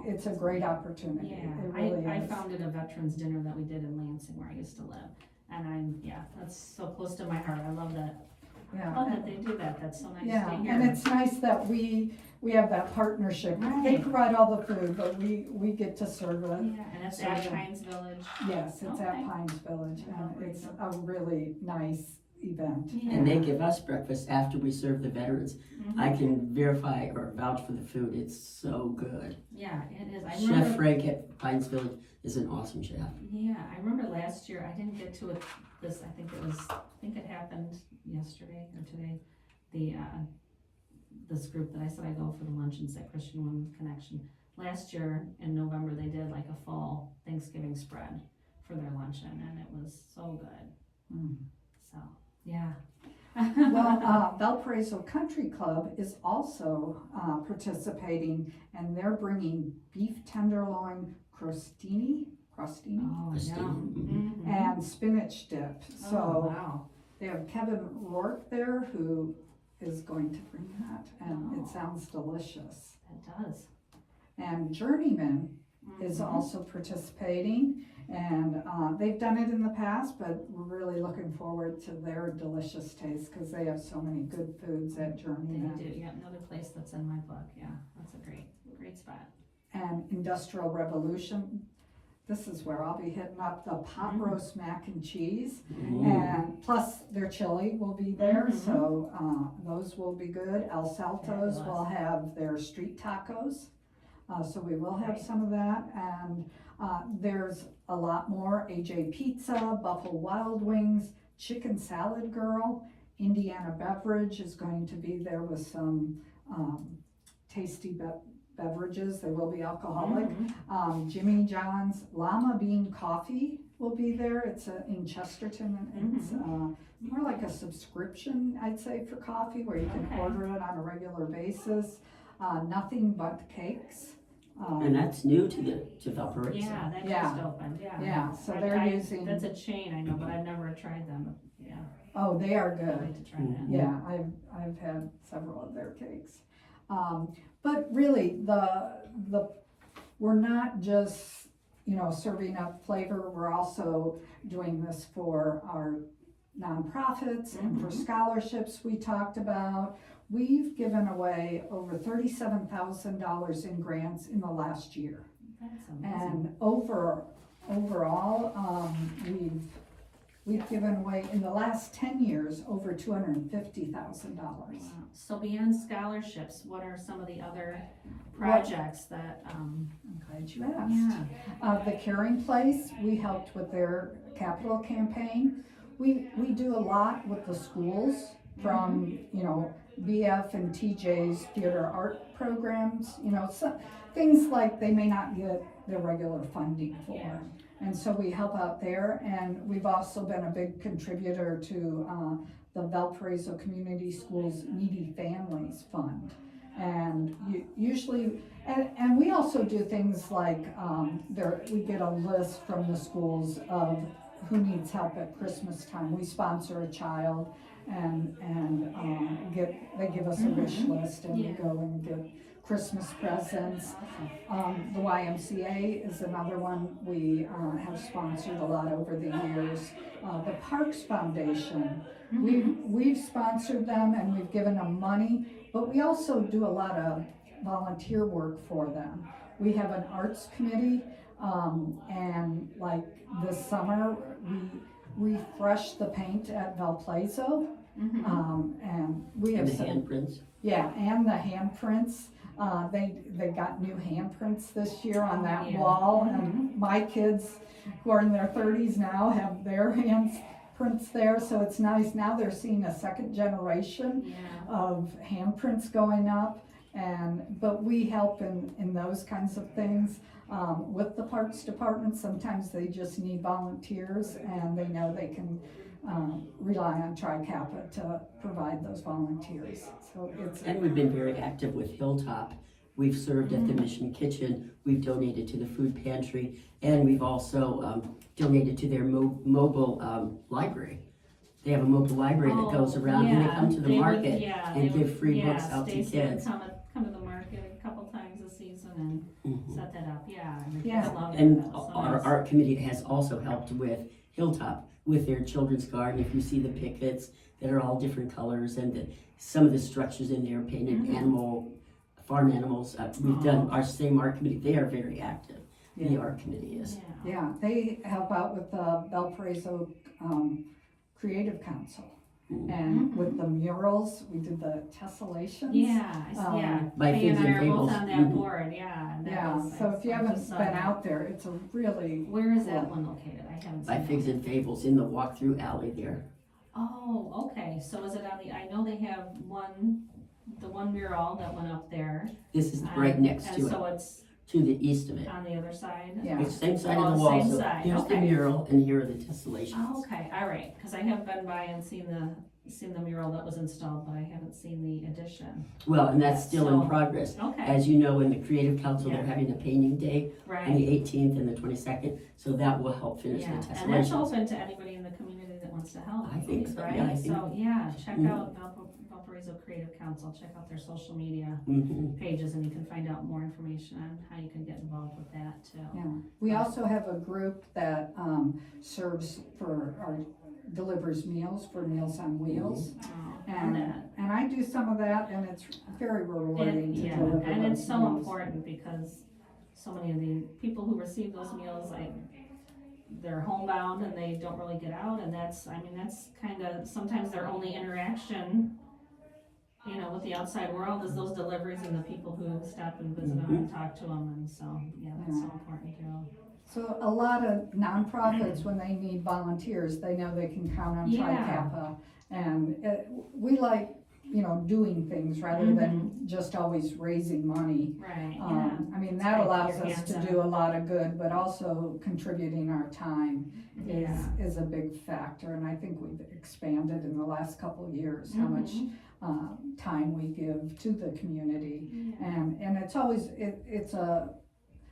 It's a great opportunity.
Yeah,
It really
I
is.
founded a veterans dinner that we did in Lansing where I used to live. And that's so close to my heart. I love that.
Yeah.
Love that they do that. That's so nice
Yeah,
to hear.
and it's nice that we have that partnership. They
Right.
provide all the food, but we get to serve it.
Yeah, and it's at Pines Village.
Yes, it's
Okay.
at Pines Village, and it's a really nice event.
Yeah.
And they give us breakfast after we serve the veterans. I can verify or vouch for the food. It's so good.
Yeah, it is. I
Chef
remember.
Frank at Pines Village is an awesome chef.
Yeah, I remember last year. I didn't get to it. I think it happened yesterday or today. This group that I said I go for the luncheons at Christian Women's Connection. Last year in November, they did like a fall Thanksgiving spread for their luncheon, and it was so good. So, yeah.
Well, Valparaiso Country Club is also participating, and they're bringing beef tenderloin crostini
Oh,
Christine.
yum.
and spinach dip.
Oh,
So
wow.
they have Kevin Rourke there who is going to bring that, and it sounds delicious.
It does.
And Journeyman is
Mhm.
also participating, and they've done it in the past, but we're really looking forward to their delicious taste because they have so many good foods at
They
Journeyman.
do. Yeah, another place that's in my book. Yeah, that's a great spot.
And Industrial Revolution, this is where I'll be hitting up the pot roast mac and cheese, and plus their chili will be there, so those will be good. El Saltos will have their street tacos, so we will have some of that, and there's a lot more. AJ Pizza, Buffalo Wild Wings, Chicken Salad Girl, Indiana Beverage is going to be there with some tasty beverages. They will be alcoholic. Jimmy John's Llama Bean Coffee will be there. It's in Chesterton, and it's more like a subscription, I'd say, for coffee, where you can order it on a regular basis. Nothing But Cakes.
And that's new to Valparaiso.
Yeah, that
Yeah.
just opened. Yeah.
Yeah, so they're using.
That's a chain, I know, but I've never tried them. Yeah,
Oh, they are
I'd
good.
like to try that.
Yeah, I've had several of their cakes. But really, we're not just, serving up flavor, we're also doing this for our nonprofits and for scholarships we talked about. We've given away over $37,000 in grants in the last year.
That's amazing.
And overall, we've given away in the last 10 years over $250,000.
Wow. So beyond scholarships, what are some of the other projects that?
I'm glad you asked.
Yeah.
The Caring Place, we helped with their capital campaign. We do a lot with the schools from, BF and TJ's theater art programs, things like they may not get their regular funding for.
Yeah.
And so we help out there, and we've also been a big contributor to the Valparaiso Community Schools Needy Families Fund. And usually, and we also do things like, we get a list from the schools of who needs help at Christmas time. We sponsor a child, they give us a wish list, and we
Yeah.
go and get Christmas presents. The YMCA is another one we have sponsored a lot over the years. The Parks Foundation, we've sponsored them and we've given them money, but we also do a lot of volunteer work for them. We have an arts committee, and like this summer, we refreshed the paint at Valparaiso, and we have
And the
some,
handprints.
yeah, and the handprints. They got new handprints this year on that
Yeah.
wall, and my kids who are in their 30s now have their handprints there, so it's nice. Now they're seeing a second generation
Yeah.
of handprints going up, but we help in those kinds of things. With the Parks Department, sometimes they just need volunteers, and they know they can rely on Tri Kappa to provide those volunteers. So it's
And we've been very active with Hilltop. We've served at the Mission Kitchen, we've donated to the food pantry, and we've also donated to their mobile library. They have a mobile library that goes around and they come to the market and give free books out to kids.
Come to the market a couple times a season and set that up, and the
Yeah.
kids love it.
And
That's so
our
nice.
art committee has also helped with Hilltop, with their children's garden. If you see the pickets that are all different colors, and some of the structures in there painted farm animals. We've done our same art committee. They are very active. The art committee is.
Yeah, they help out with the Valparaiso Creative Council. And with the murals, we did the tessellations.
By
Kaye and
Figs
I
and
are
Fables.
both on that board, and that
Yeah,
was
so
nice.
if you
I
haven't
just saw
been
that.
out there, it's a really,
Where is that one located? I haven't seen
By
that.
Figs and Fables in the walk-through alley there.
Oh, okay, so is it on the, I know they have the one mural that went up there.
This is right next
And
to
so
it,
it's
to the east of it.
on the other side?
yeah.
It's same side
Oh,
of the wall.
same
So
side,
here's the
okay.
mural and here are the tessellations.
Oh, okay, all right, because I have been by and seen the mural that was installed, but I haven't seen the addition.
Well, and that's still in
So-
progress.
Okay,
As you know, in the Creative Council, they're
Yeah.
having a painting day on
right,
the 18th and the 22nd, so that will help finish the
yeah, and that's
tessellations.
open to anybody in the community that wants to help.
I think so,
right?
yeah, I think-
So, yeah, check
Mhm.
out Valparaiso Creative Council, check out their social media
Mhm.
pages, and you can find out more information on how you can get involved with that too.
Yeah, we also have a group that serves delivers meals for Meals on Wheels.
Oh,
And, and I do some of that, and it's very rewarding to
Yeah,
deliver
and it's
those
so
meals.
important because so many of the people who receive those meals, they're homebound and they don't really get out, and that's kind of sometimes their only interaction, with the outside world is those deliveries and the people who stop and visit them and talk to them, and so, that's so important too.
So a lot of nonprofits, when they need volunteers, they know they can count on Tri
Yeah.
Kappa. And we like, doing things rather than just always raising money.
Right,
That
Right,
allows
your
us
hands
to
on
do a lot of good, but also contributing our time
Yeah.
is a big factor. And I think we've expanded in the last couple of years how much time we give to the community. And it's always, it's a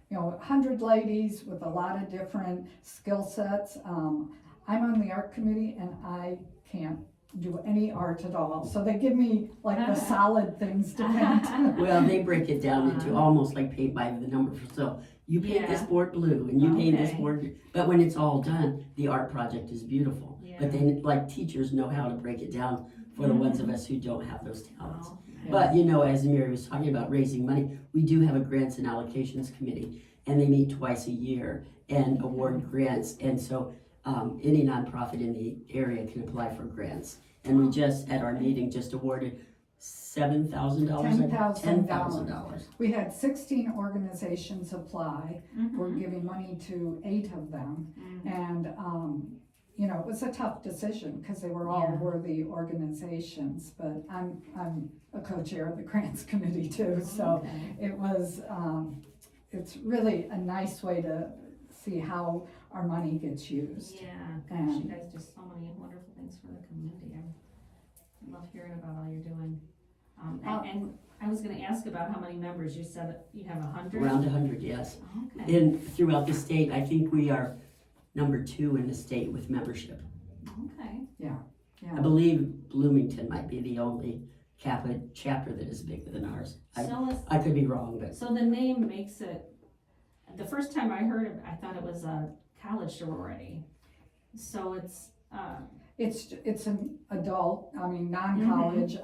100 ladies with a lot of different skill sets. I'm on the art committee and I can't do any art at all. So they give me like the solid things to paint.
Well, they break it down into almost like paint by the number. So you paint this board blue and you paint this
Okay.
board, but when it's all done, the art project is beautiful.
Yeah.
But they, like teachers, know how to break it down for the ones of us who don't have those talents.
Oh,
But as Mary was talking about raising money, we do have a grants and allocations committee, and they meet twice a year and award grants. And so any nonprofit in the area can apply for grants. And we just, at our meeting, just awarded $7,000. $10,000.
We had 16 organizations apply. We're giving money to 8 of them. And, it was a tough decision because they were all worthy organizations. But I'm a co-chair of the grants committee too. So it was, it's really a nice way to see how our money gets used.
Yeah, gosh, you guys do so many wonderful things for the community. I love hearing about all you're doing. And I was gonna ask about how many members. You said you have 100?
Around 100, yes.
Okay.
And throughout the state, I think we are number 2 in the state with membership.
Okay.
I
Yeah.
believe Bloomington might be the only Kappa chapter that is bigger than ours. I could be wrong, but
So the name makes it, the first time I heard it, I thought it was a college sorority. So
It's an adult, non-college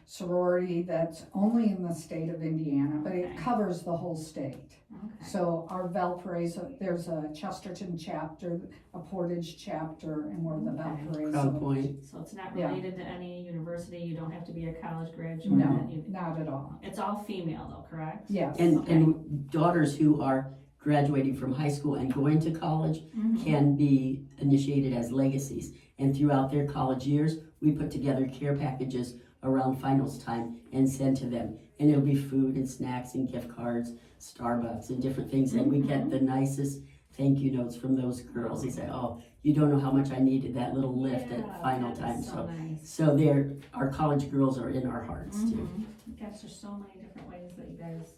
sorority that's only in the state of Indiana, but it
Okay.
covers the whole state.
okay.
So our Valparaiso, there's a Chesterton chapter, a Portage chapter, and we're the
Okay.
Valparaiso.
Crown Point.
So it's not
Yeah.
related to any university, you don't have to be a college graduate?
No,
You-
not at all.
It's all female though, correct?
Yes.
And daughters who are graduating from high school and going to college
Mhm.
can be initiated as legacies. And throughout their college years, we put together care packages around finals time and send to them. And it'll be food and snacks and gift cards, Starbucks and different things. And we get the nicest thank you notes from those girls. They say, oh, you don't know how much I needed that little lift
Yeah,
at final
that
time.
is so nice.
So our college girls are in our hearts too.
Gosh, there's so many different ways that you guys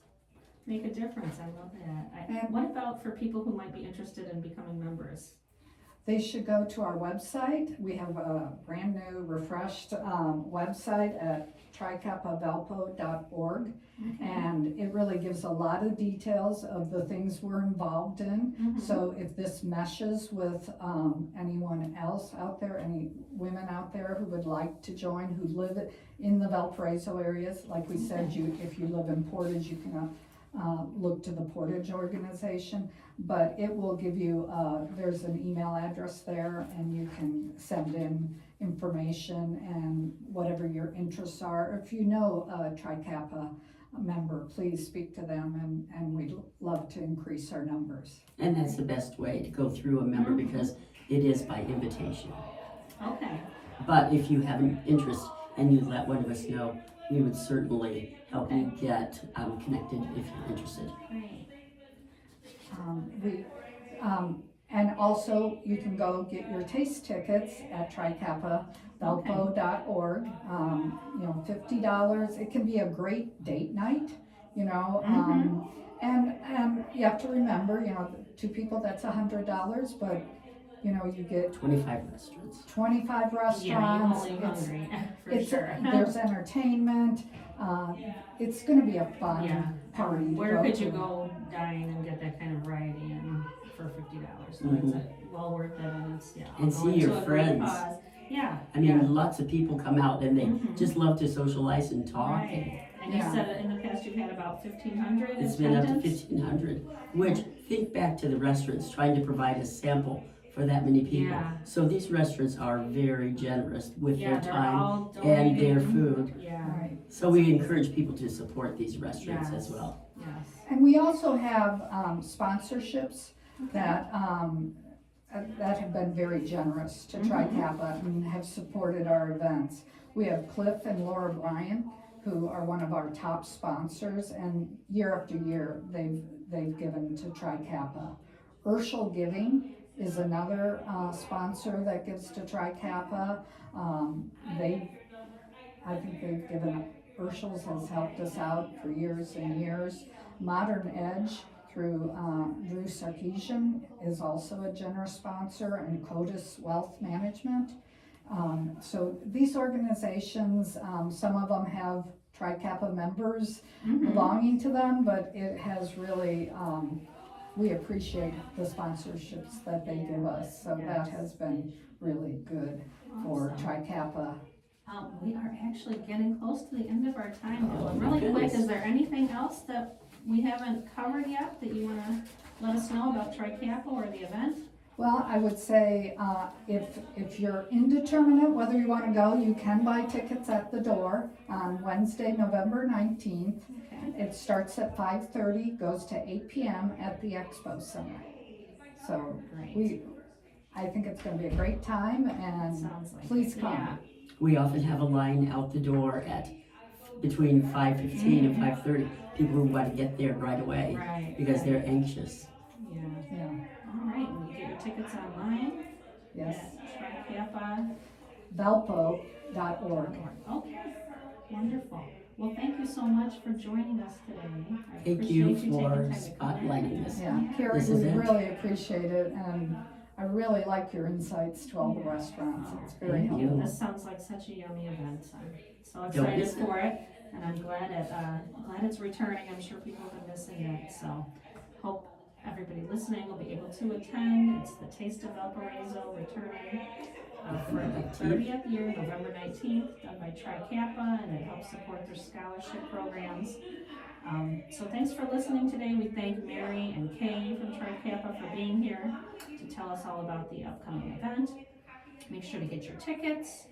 make a difference. I love that.
And-
What about for people who might be interested in becoming members?
They should go to our website. We have a brand new, refreshed website at trikappavalpo.org. And it really gives a lot of details of the things we're involved in. So if this meshes with anyone else out there, any women out there who would like to join, who live in the Valparaiso areas, like we said, if you live in Portage, you can look to the Portage organization. But it will give you, there's an email address there, and you can send in information and whatever your interests are. If you know a Tri Kappa member, please speak to them, and we'd love to increase our numbers.
And that's the best way to go through a member because it is by invitation.
Okay.
But if you have an interest and you let one of us know, we would certainly help you get connected if you're interested.
Great.
And also, you can go get your taste tickets at trikappavalpo.org. $50. It can be a great date night, and you have to remember, two people, that's $100, but you get
25 restaurants.
25 restaurants.
Yeah, you won't leave
It's-
hungry, for
it's,
sure.
there's entertainment. It's going to be a fun
Yeah.
party. to
Where
go
could
to.
you go dine and get that kind of variety and for $50? So it's well worth it, and it's
And
going
see your
to a great
friends.
cause. Yeah.
I mean, lots of people come out and they
Mhm.
just love to socialize and talk.
Right. And you
Yeah.
said in the past you've had about 1,500
It's been up to
attendants?
1,500, which think back to the restaurants trying to provide a sample for that many people.
Yeah.
So these restaurants are very generous with
Yeah,
their
they're
time
all
and their
donating.
food.
Yeah.
Right.
So we encourage people to support these restaurants as
Yes.
well.
Yes.
And we also have sponsorships that have been very generous to Tri Kappa and have supported our events. We have Cliff and Laura Bryan, who are one of our top sponsors, and year after year they've given to Tri Kappa. Urshel Giving is another sponsor that gives to Tri Kappa. I think they've given, Urshels has helped us out for years and years. Modern Edge through Drew Sarkeesian is also a generous sponsor, and Codis Wealth Management. So these organizations, some of them have Tri Kappa members belonging to them, but it has really, we appreciate the sponsorships that they give us. So that has been really good for
Awesome.
Tri Kappa.
We are actually getting close to the end of our time, Bill. And really
goodness.
quick, is there anything else that we haven't covered yet that you want to let us know about Tri Kappa or the event?
Well, I would say if you're indeterminate whether you want to go, you can buy tickets at the door on Wednesday, November 19th.
Okay.
It starts at 5:30, goes to 8 p.m. at the Expo Center. So
Great.
I think it's going to be a great time, and
Sounds like
please
it.
come.
Yeah.
We often have a line out the door at between 5:15 and 5:30. People who want to get there right away
Right.
because they're anxious.
Yeah.
Yeah.
All right. And you get your tickets online
Yes.
at Tri Kappa.
Valpo.org.
Okay. Wonderful. Well, thank you so much for joining us today. I
Thank
appreciate
you
taking
for
time to come in.
spotlighting this.
Yeah, Carrie,
This is
we
it.
really appreciate it, and I really like your insights to all the restaurants. It's very
Thank you.
helpful.
This sounds like such a yummy event. I'm so
Don't
excited
miss it.
for it, and I'm glad it's returning. I'm sure people have been missing it, so hope everybody listening will be able to attend. It's the Taste of Valparaiso returning for the 30th year, November 19th, done by Tri Kappa, and it helps support their scholarship programs. So thanks for listening today. We thank Mary and Kaye from Tri Kappa for being here to tell us all about the upcoming event. Make sure to get your tickets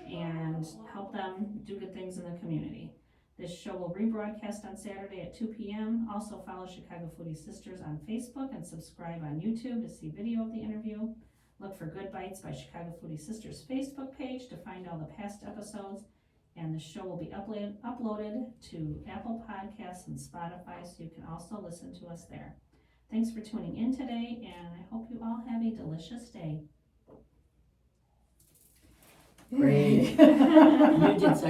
and help them do good things in the community. This show will rebroadcast on Saturday at 2 p.m. Also follow Chicago Foodie Sisters on Facebook and subscribe on YouTube to see video of the interview. Look for Good Bytes by Chicago Foodie Sisters Facebook page to find all the past episodes. And the show will be uploaded to Apple Podcasts and Spotify, so you can also listen to us there. Thanks for tuning in today, and I hope you all have a delicious day.
Great. You did such